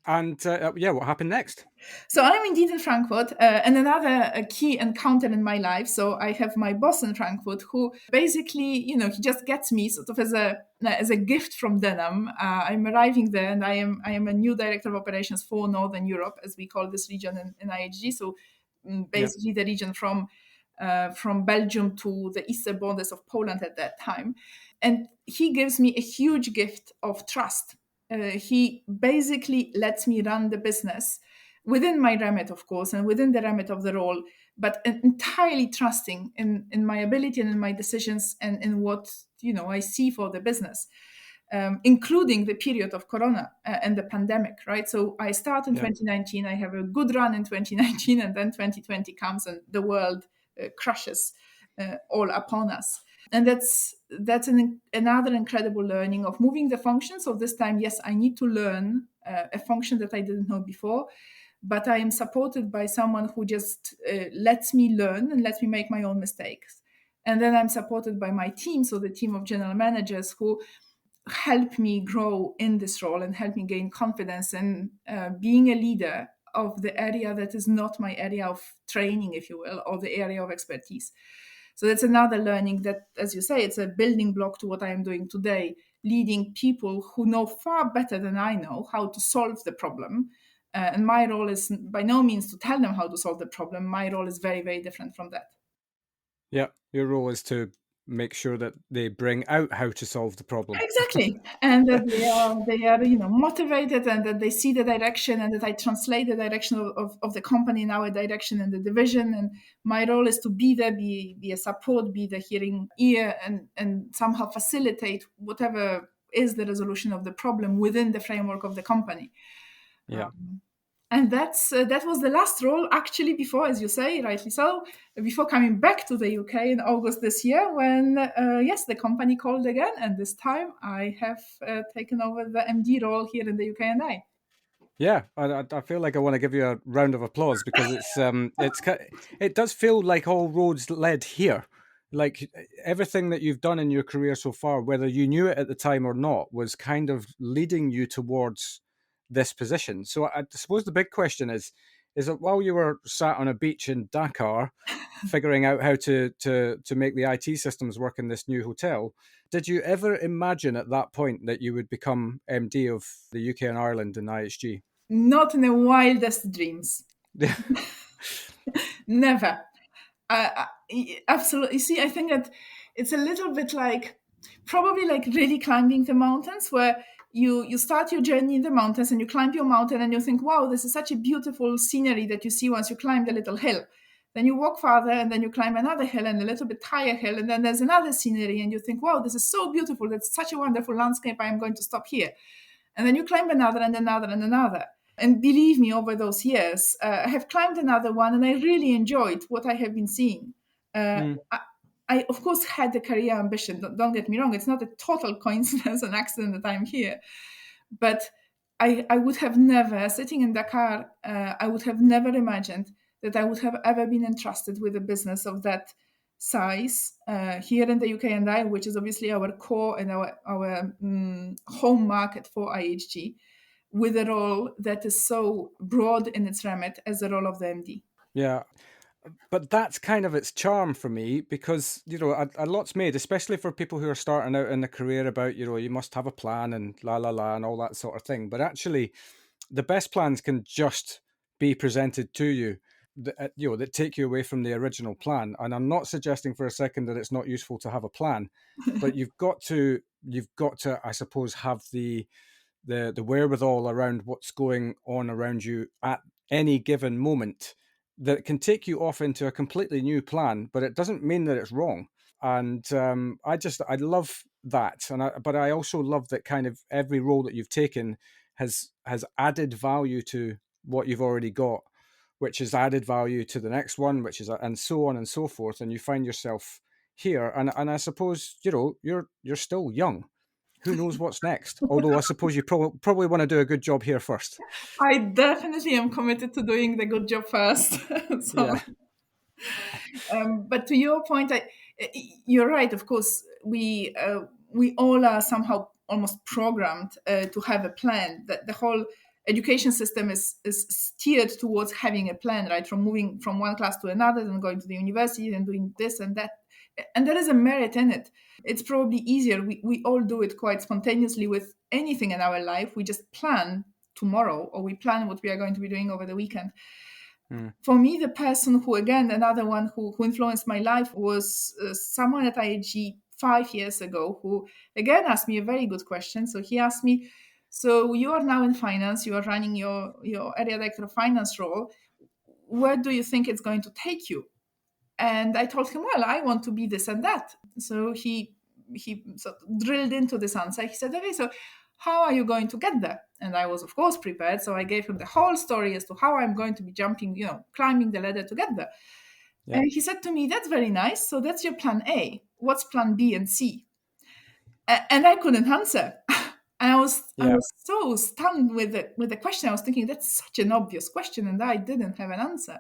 and what happened next? So I'm indeed in Frankfurt, and another key encounter in my life. So I have my boss in Frankfurt, who basically, he just gets me sort of as a gift from Denham. I'm arriving there, and I am a new director of operations for Northern Europe, as we call this region in IHG. So basically, the region from Belgium to the eastern borders of Poland at that time. And he gives me a huge gift of trust. He basically lets me run the business within my remit, of course, and within the remit of the role, but entirely trusting in my ability and in my decisions and in what I see for the business, including the period of Corona and the pandemic, right? So I start in 2019, I have a good run in 2019, and then 2020 comes and the world crashes all upon us. And that's another incredible learning of moving the function. So this time, yes, I need to learn a function that I didn't know before, but I am supported by someone who just lets me learn and lets me make my own mistakes. And then I'm supported by my team, so the team of general managers who help me grow in this role and help me gain confidence in being a leader of the area that is not my area of training, if you will, or the area of expertise. So that's another learning that, as you say, it's a building block to what I am doing today, leading people who know far better than I know how to solve the problem. And my role is by no means to tell them how to solve the problem. My role is very, very different from that. Yeah, your role is to make sure that they bring out how to solve the problem. Exactly, and that they are motivated, and that they see the direction, and that I translate the direction of the company in our direction and the division. And my role is to be there, be a support, be the hearing ear, and somehow facilitate whatever is the resolution of the problem within the framework of the company. Yeah. And that was the last role, actually, before, as you say, rightly so, before coming back to the UK in August this year, when, yes, the company called again. And this time I have taken over the MD role here in the UK and I. Yeah, I feel like I want to give you a round of applause because it does feel like all roads led here. Like everything that you've done in your career so far, whether you knew it at the time or not, was kind of leading you towards this position. So I suppose the big question is that while you were sat on a beach in Dakar, figuring out how to make the IT systems work in this new hotel, did you ever imagine at that point that you would become MD of the UK and Ireland in IHG? Not in the wildest dreams. Never. Absolutely. See, I think that it's a little bit like probably like really climbing the mountains, where you start your journey in the mountains and you climb your mountain and you think, wow, this is such a beautiful scenery that you see once you climb the little hill. Then you walk farther and then you climb another hill and a little bit higher hill, and then there's another scenery and you think, wow, this is so beautiful. That's such a wonderful landscape. I am going to stop here. And then you climb another and another and another. And believe me, over those years, I have climbed another one and I really enjoyed what I have been seeing. I, of course, had the career ambition. Don't get me wrong. It's not a total coincidence and accident that I'm here. But I would have never, sitting in Dakar, I would have never imagined that I would have ever been entrusted with a business of that size here in the UK and I, which is obviously our core and our home market for IHG, with a role that is so broad in its remit as the role of the MD. Yeah. But that's kind of its charm for me because, a lot's made, especially for people who are starting out in the career about, you must have a plan and la la la and all that sort of thing. But actually, the best plans can just be presented to you, that take you away from the original plan. And I'm not suggesting for a second that it's not useful to have a plan, but you've got to, I suppose, have the wherewithal around what's going on around you at any given moment that can take you off into a completely new plan, but it doesn't mean that it's wrong. And I love that, but I also love that kind of every role that you've taken has added value to what you've already got, which has added value to the next one, which is, and so on and so forth. And you find yourself here, and I suppose you're still young. Who knows what's next? Although I suppose you probably want to do a good job here first. I definitely am committed to doing the good job first. So, Yeah. But to your point, you're right. Of course, we all are somehow almost programmed to have a plan. That the whole education system is steered towards having a plan, right? From moving from one class to another, then going to the university, and doing this and that. And there is a merit in it. It's probably easier. We all do it quite spontaneously with anything in our life. We just plan tomorrow, or we plan what we are going to be doing over the weekend. For me, the person who, again, another one who influenced my life was someone at IAG 5 years ago who, again, asked me a very good question. So he asked me, so you are now in finance, you are running your area director of finance role. Where do you think it's going to take you? And I told him, well, I want to be this and that. So he sort of drilled into this answer. He said, okay, so how are you going to get there? And I was, of course, prepared. So I gave him the whole story as to how I'm going to be climbing the ladder to get there. Yeah. And he said to me, that's very nice. So that's your plan A. what's plan B and C? And I couldn't answer. And I was so stunned with the question. I was thinking, that's such an obvious question, and I didn't have an answer.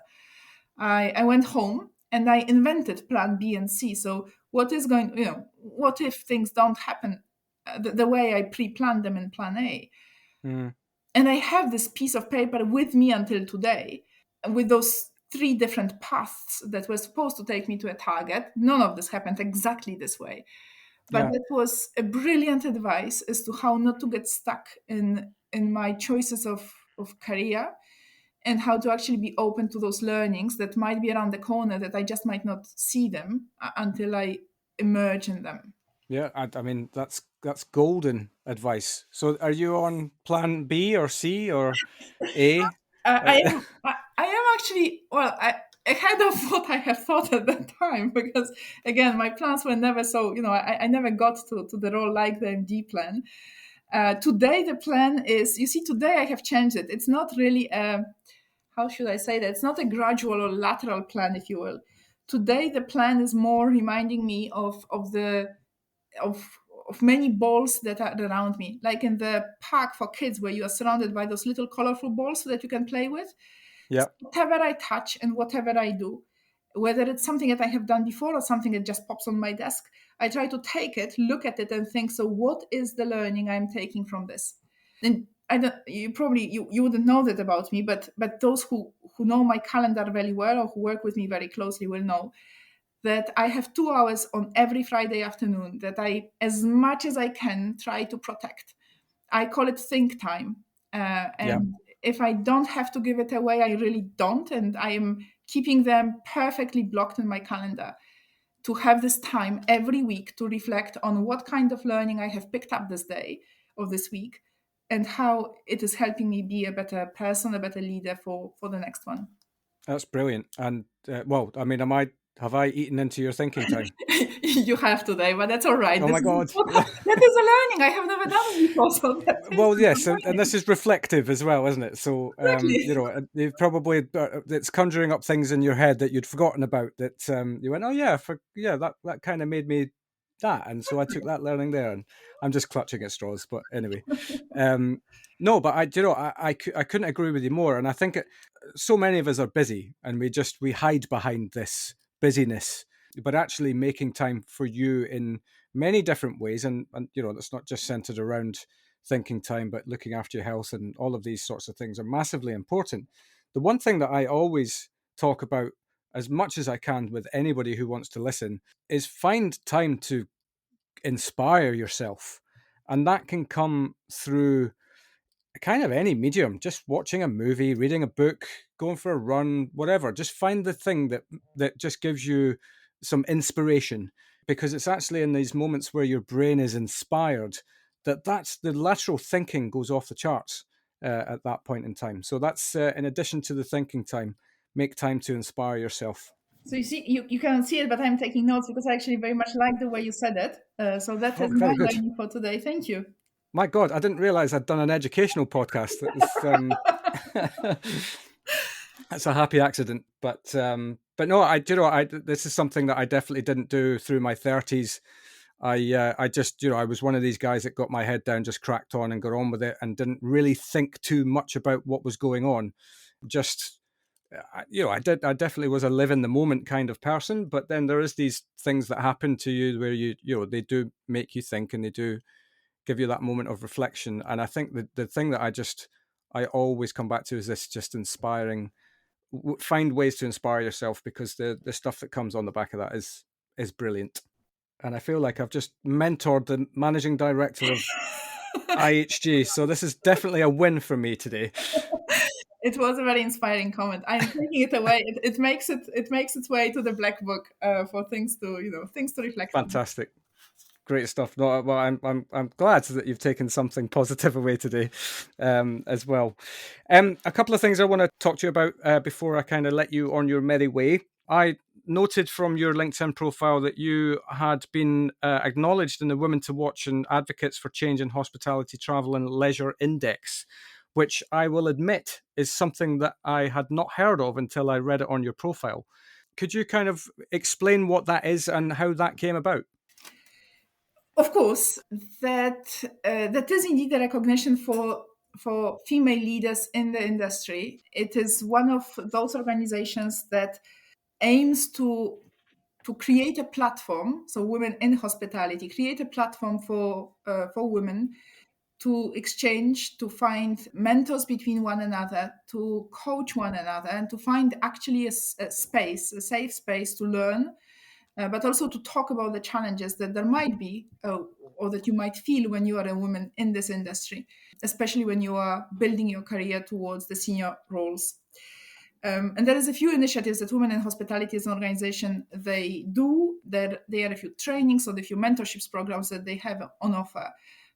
I went home and I invented plan B and C. So what if things don't happen the way I pre-planned them in plan A? Mm. And I have this piece of paper with me until today with those 3 different paths that were supposed to take me to a target. None of this happened exactly this way. But that was a brilliant advice as to how not to get stuck in my choices of career, and how to actually be open to those learnings that might be around the corner that I just might not see them until I emerge in them. Yeah, I mean that's golden advice. So, are you on plan B or C or A? I am actually, well, ahead of what I had thought at that time, because again, my plans were never so, I never got to the role like the MD plan. Today, the plan is, you see, today I have changed it. It's not really how should I say that? It's not a gradual or lateral plan, if you will. Today, the plan is more reminding me of many balls that are around me, like in the park for kids, where you are surrounded by those little colorful balls that you can play with. Yeah. Whatever I touch and whatever I do, whether it's something that I have done before or something that just pops on my desk, I try to take it, look at it, and think, so what is the learning I'm taking from this? And I don't, you wouldn't know that about me, but those who know my calendar very well or who work with me very closely will know that I have 2 hours on every Friday afternoon that I, as much as I can, try to protect. I call it think time. And if I don't have to give it away, I really don't. And I am keeping them perfectly blocked in my calendar to have this time every week to reflect on what kind of learning I have picked up this day or this week, and how it is helping me be a better person, a better leader for the next one. That's brilliant. And well, I mean, have I eaten into your thinking time? You have today, but that's all right. Oh my God. That is a learning. I have never done it before. So Well, yes, and this is reflective as well, isn't it? So, exactly. you've probably it's conjuring up things in your head that you'd forgotten about. That you went, oh yeah, that kind of made me that, and so I took that learning there. And I'm just clutching at straws, but anyway, no, but I couldn't agree with you more. And I think so many of us are busy, and we hide behind this busyness, but actually making time for you in many different ways, and that's not just centered around thinking time, but looking after your health and all of these sorts of things are massively important. The one thing that I always talk about as much as I can with anybody who wants to listen is find time to inspire yourself, and that can come through kind of any medium, just watching a movie, reading a book, going for a run, whatever. Just find the thing that just gives you some inspiration, because it's actually in these moments where your brain is inspired that's the lateral thinking goes off the charts at that point in time. So that's in addition to the thinking time, make time to inspire yourself. So you see, you cannot see it, but I'm taking notes because I actually very much like the way you said it. So that Oh, is my very good. learning for today. Thank you. My God, I didn't realize I'd done an educational podcast. That was that's a happy accident. But no, this is something that I definitely didn't do through my 30s. I just, I was one of these guys that got my head down, just cracked on and got on with it, and didn't really think too much about what was going on. Just, I definitely was a live in the moment kind of person. But then there is these things that happen to you where they do make you think, and they do give you that moment of reflection. And I think that the thing that I always come back to is this: just inspiring. Find ways to inspire yourself, because the stuff that comes on the back of that is brilliant. And I feel like I've just mentored the managing director of IHG, so this is definitely a win for me today. It was a very inspiring comment. I'm taking it away. It makes its way to the black book for things to reflect on. Fantastic. Great stuff. No, well, I'm glad that you've taken something positive away today, as well. A couple of things I want to talk to you about before I kind of let you on your merry way. I noted from your LinkedIn profile that you had been acknowledged in the Women to Watch and Advocates for Change in Hospitality, Travel and Leisure Index, which I will admit is something that I had not heard of until I read it on your profile. Could you kind of explain what that is and how that came about? Of course, that is indeed a recognition for female leaders in the industry. It is one of those organizations that aims to create a platform, so women in hospitality, create a platform for women to exchange, to find mentors between one another, to coach one another, and to find actually a space, a safe space to learn, but also to talk about the challenges that there might be or that you might feel when you are a woman in this industry, especially when you are building your career towards the senior roles. And there is a few initiatives that Women in Hospitality as an organization, they do. There are a few trainings or a few mentorships programs that they have on offer.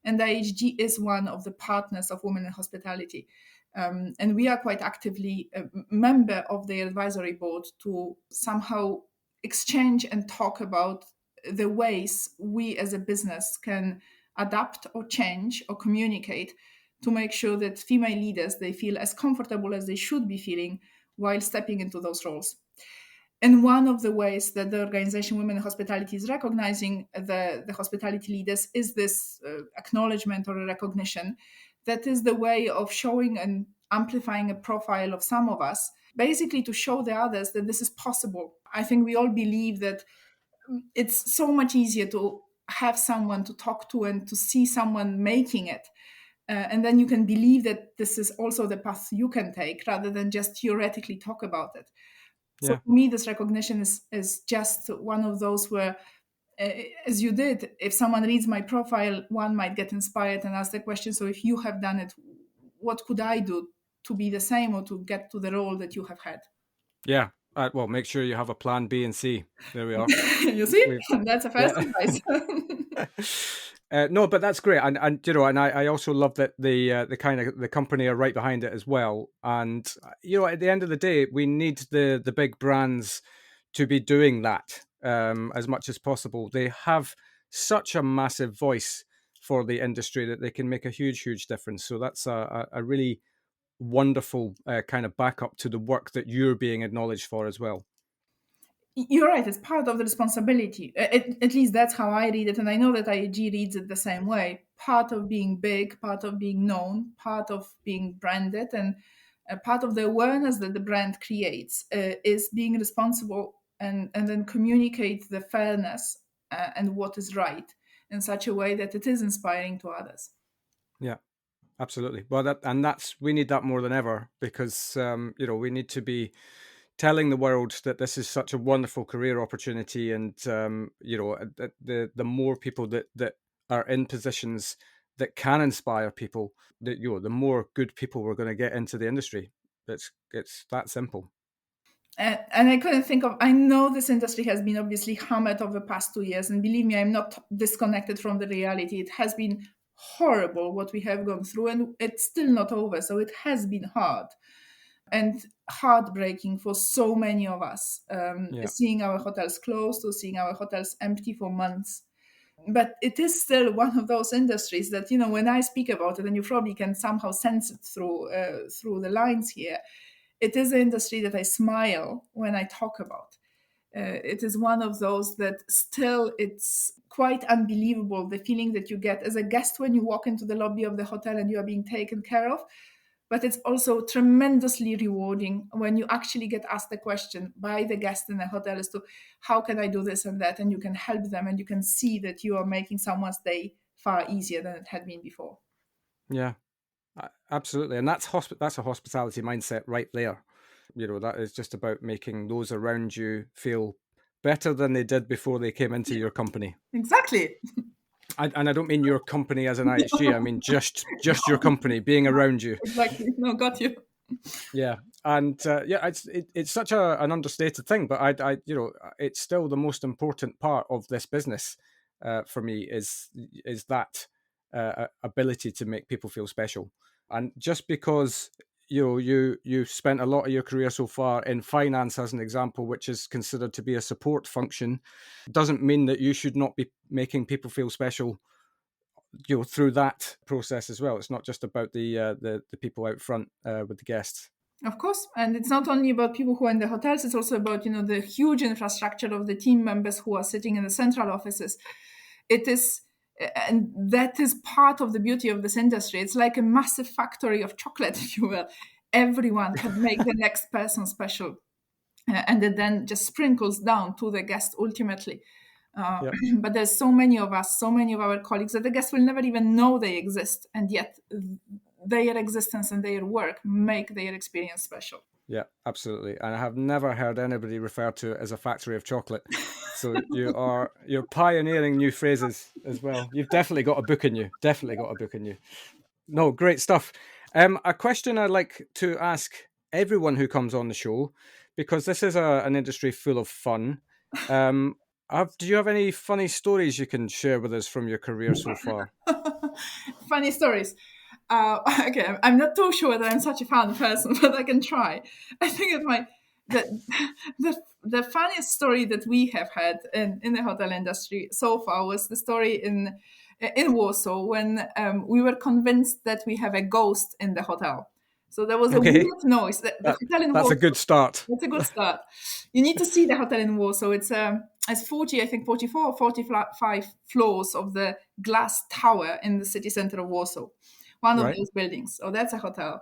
And IHG is one of the partners of Women in Hospitality. And we are quite actively a member of the advisory board to somehow exchange and talk about the ways we as a business can adapt or change or communicate to make sure that female leaders, they feel as comfortable as they should be feeling while stepping into those roles. And one of the ways that the organization Women in Hospitality is recognizing the hospitality leaders is this acknowledgement or a recognition. That is the way of showing and amplifying a profile of some of us, basically to show the others that this is possible. I think we all believe that it's so much easier to have someone to talk to and to see someone making it. And then you can believe that this is also the path you can take rather than just theoretically talk about it. So Yeah. for me, this recognition is just one of those where, as you did, if someone reads my profile, one might get inspired and ask the question, so if you have done it, what could I do to be the same or to get to the role that you have had? Yeah. Well, make sure you have a plan B and C. There we are. You see, We've, that's a first yeah. advice. No, but that's great, and you know, and I also love that the kind of the company are right behind it as well. And you know, at the end of the day, we need the big brands to be doing that as much as possible. They have such a massive voice for the industry that they can make a huge difference. So that's a really wonderful kind of backup to the work that you're being acknowledged for as well. You're right. It's part of the responsibility. At least that's how I read it, and I know that IAG reads it the same way. Part of being big, part of being known, part of being branded, and part of the awareness that the brand creates is being responsible and then communicate the fairness and what is right in such a way that it is inspiring to others. Yeah. Absolutely. Well, that's we need that more than ever because you know, we need to be telling the world that this is such a wonderful career opportunity, and you know, the more people that are in positions that can inspire people, that you know, the more good people we're going to get into the industry. It's that simple. And I couldn't think of, I know this industry has been obviously hammered over the past 2 years. And believe me, I'm not disconnected from the reality. It has been horrible what we have gone through, and it's still not over. So it has been hard and heartbreaking for so many of us, Yeah. seeing our hotels closed or seeing our hotels empty for months. But it is still one of those industries that, you know, when I speak about it, and you probably can somehow sense it through the lines here, it is an industry that I smile when I talk about. It is one of those that still it's quite unbelievable, the feeling that you get as a guest when you walk into the lobby of the hotel and you are being taken care of. But it's also tremendously rewarding when you actually get asked the question by the guest in the hotel as to how can I do this and that, and you can help them and you can see that you are making someone's day far easier than it had been before. Yeah. Absolutely, and that's a hospitality mindset right there. You know, that is just about making those around you feel better than they did before they came into your company. Exactly. And I don't mean your company as an IHG. I mean just your company being around you. Exactly. No, got you. Yeah, and yeah, it's such an understated thing, but I you know, it's still the most important part of this business for me is that ability to make people feel special. And just because you know you spent a lot of your career so far in finance, as an example, which is considered to be a support function, doesn't mean that you should not be making people feel special, you know, through that process as well. It's not just about the people out front with the guests. Of course, and it's not only about people who are in the hotels, it's also about, the huge infrastructure of the team members who are sitting in the central offices. It is, and that is part of the beauty of this industry. It's like a massive factory of chocolate, if you will. Everyone can make the next person special, and it then just sprinkles down to the guest ultimately. Yep. But there's so many of us, so many of our colleagues, that the guests will never even know they exist, and yet their existence and their work make their experience special. Yeah, absolutely. And I have never heard anybody refer to it as a factory of chocolate. So you're pioneering new phrases as well. You've definitely got a book in you. Definitely got a book in you. No, great stuff. A question I'd like to ask everyone who comes on the show, because this is an industry full of fun. Do you have any funny stories you can share with us from your career so far? Funny stories. Okay, I'm not too sure that I'm such a fun person, but I can try. I think the funniest story that we have had in the hotel industry so far was the story in Warsaw when we were convinced that we have a ghost in the hotel. So there was a weird noise. The hotel in That's Warsaw, a good start. That's a good start. You need to see the hotel in Warsaw. It's 40, I think 44 or 45 floors of the glass tower in the city center of Warsaw. One of those buildings. So that's a hotel.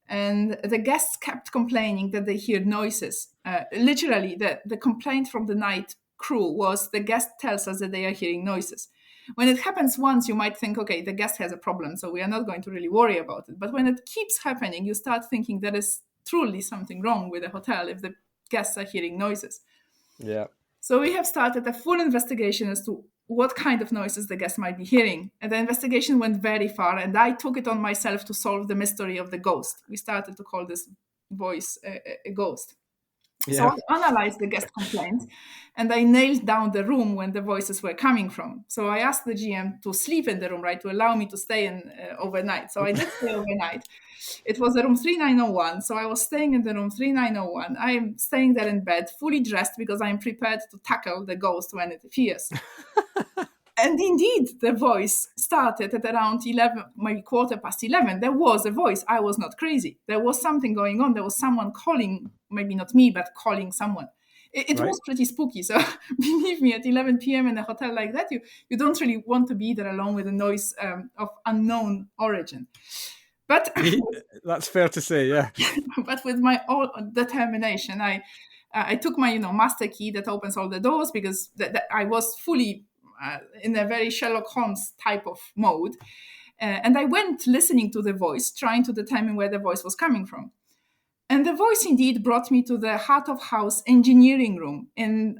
And the guests kept complaining that they hear noises. Literally, the complaint from the night crew was the guest tells us that they are hearing noises. When it happens once, you might think, okay, the guest has a problem, so we are not going to really worry about it. But when it keeps happening, you start thinking there is truly something wrong with the hotel if the guests are hearing noises. Yeah. So we have started a full investigation as to what kind of noises the guests might be hearing. And the investigation went very far, and I took it on myself to solve the mystery of the ghost. We started to call this voice a ghost. Yeah. So I analyzed the guest complaints, and I nailed down the room when the voices were coming from. So I asked the GM to sleep in the room, right, to allow me to stay in overnight. So I did stay overnight. It was the room 3901. So I was staying in the room 3901. I am staying there in bed, fully dressed, because I'm prepared to tackle the ghost when it appears. And indeed, the voice started at around 11, maybe 11:15. There was a voice. I was not crazy. There was something going on. There was someone calling, maybe not me, but calling someone. It was pretty spooky. So believe me, at 11 p.m. in a hotel like that, you don't really want to be there alone with a noise of unknown origin. But that's fair to say, yeah. But with my all determination, I took my master key that opens all the doors, because I was fully in a very Sherlock Holmes type of mode. And I went listening to the voice, trying to determine where the voice was coming from. And the voice indeed brought me to the heart of house engineering room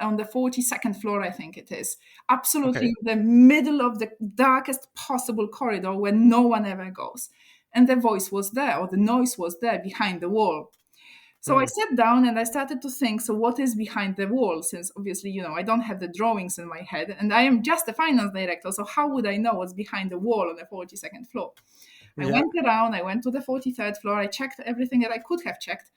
on the 42nd floor, I think it is. Absolutely in the middle of the darkest possible corridor where no one ever goes. And the voice was there, or the noise was there behind the wall. So I sat down and I started to think, so what is behind the wall? Since obviously, I don't have the drawings in my head, and I am just a finance director, so how would I know what's behind the wall on the 42nd floor? I went around, I went to the 43rd floor, I checked everything that I could have checked.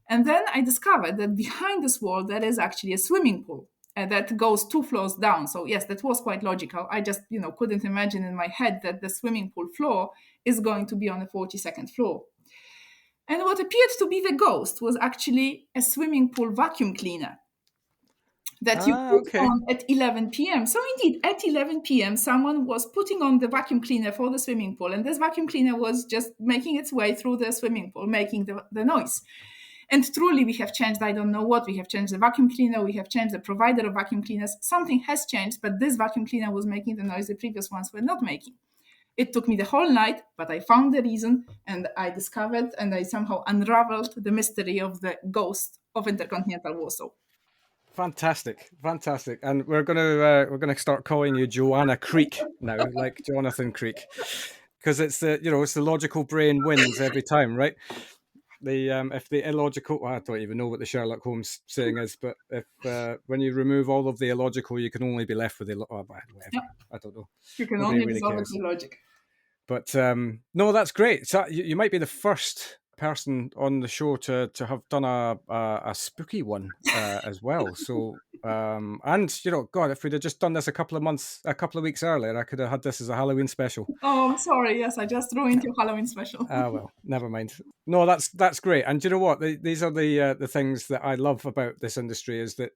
And then I discovered that behind this wall, there is actually a swimming pool that goes 2 floors down. So yes, that was quite logical. I just, couldn't imagine in my head that the swimming pool floor is going to be on the 42nd floor. And what appeared to be the ghost was actually a swimming pool vacuum cleaner that you put on at 11 p.m. So indeed, at 11 p.m., someone was putting on the vacuum cleaner for the swimming pool, and this vacuum cleaner was just making its way through the swimming pool, making the noise. And truly, we have changed, I don't know what, we have changed the vacuum cleaner, we have changed the provider of vacuum cleaners. Something has changed, but this vacuum cleaner was making the noise the previous ones were not making. It took me the whole night, but I found the reason, and I discovered and I somehow unraveled the mystery of the ghost of Intercontinental Warsaw. Fantastic. And we're gonna start calling you Joanna Creek now, like Jonathan Creek, because it's the logical brain wins every time, right? If the illogical, I don't even know what the Sherlock Holmes saying is, but if when you remove all of the illogical, you can only be left with the whatever. Yep. I don't know. You can only resolve it with logic. But no, that's great. So you might be the first person on the show to have done a spooky one as well. So, and God, if we'd have just done this a couple of weeks earlier, I could have had this as a Halloween special. Oh, sorry. Yes, I just ruined your Halloween special. Well, never mind. No, that's great. And do you know what? These are the things that I love about this industry is that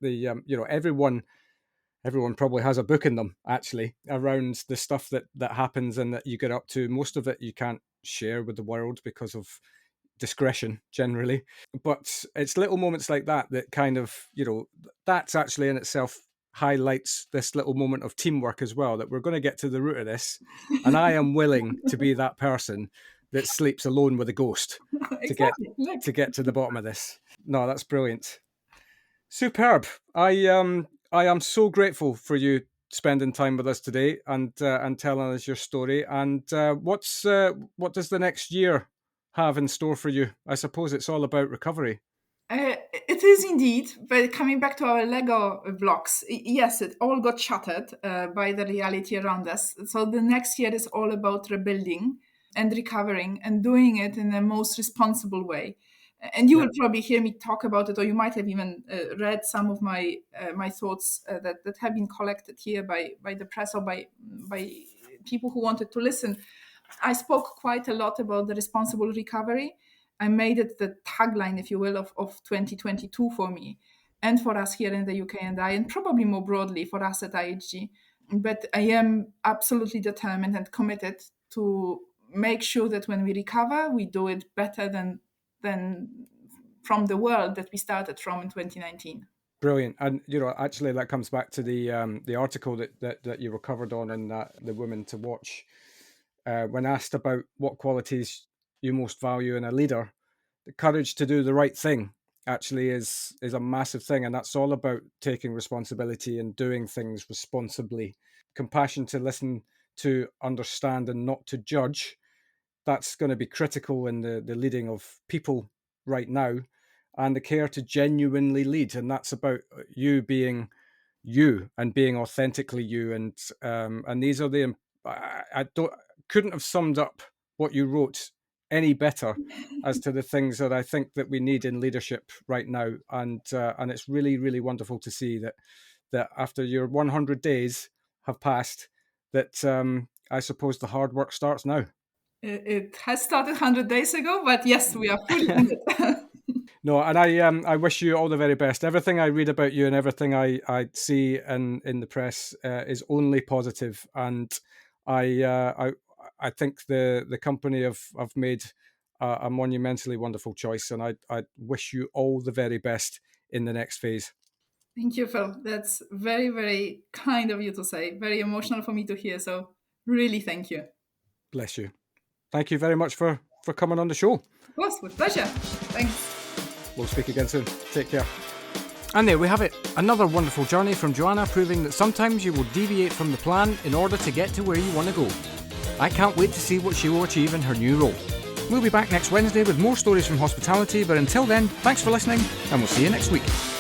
everyone probably has a book in them actually around the stuff that happens and that you get up to. Most of it you can't share with the world because of discretion generally, but it's little moments like that kind of, that's actually in itself highlights this little moment of teamwork as well, that we're going to get to the root of this. And I am willing to be that person that sleeps alone with a ghost Exactly. to get to the bottom of this. No, that's brilliant. Superb. I am so grateful for you spending time with us today and telling us your story. And what does the next year have in store for you? I suppose it's all about recovery. It is indeed, but coming back to our Lego blocks, yes, it all got shattered by the reality around us. So the next year is all about rebuilding and recovering and doing it in the most responsible way. And you will probably hear me talk about it, or you might have even read some of my thoughts that have been collected here by the press or by people who wanted to listen. I spoke quite a lot about the responsible recovery. I made it the tagline, if you will, of 2022 for me and for us here in the UK and probably more broadly for us at IHG. But I am absolutely determined and committed to make sure that when we recover, we do it better than from the world that we started from in 2019. Brilliant. And actually that comes back to the article that you were covered on in the Women to Watch. When asked about what qualities you most value in a leader, the courage to do the right thing actually is a massive thing, and that's all about taking responsibility and doing things responsibly. Compassion to listen, to understand, and not to judge. That's going to be critical in the leading of people right now, and the care to genuinely lead, and that's about you being you and being authentically you. And these are I couldn't have summed up what you wrote any better as to the things that I think that we need in leadership right now. And it's really, really wonderful to see that after your 100 days have passed, that I suppose the hard work starts now. It has started 100 days ago, but yes, we are fully in it. No, and I wish you all the very best. Everything I read about you and everything I see in the press is only positive, and I think the company have made a monumentally wonderful choice, and I wish you all the very best in the next phase. Thank you, Phil. That's very, very kind of you to say. Very emotional for me to hear. So really, thank you. Bless you. Thank you very much for coming on the show. Of course, with pleasure. Thanks. We'll speak again soon. Take care. And there we have it. Another wonderful journey from Joanna, proving that sometimes you will deviate from the plan in order to get to where you want to go. I can't wait to see what she will achieve in her new role. We'll be back next Wednesday with more stories from hospitality, but until then, thanks for listening, and we'll see you next week.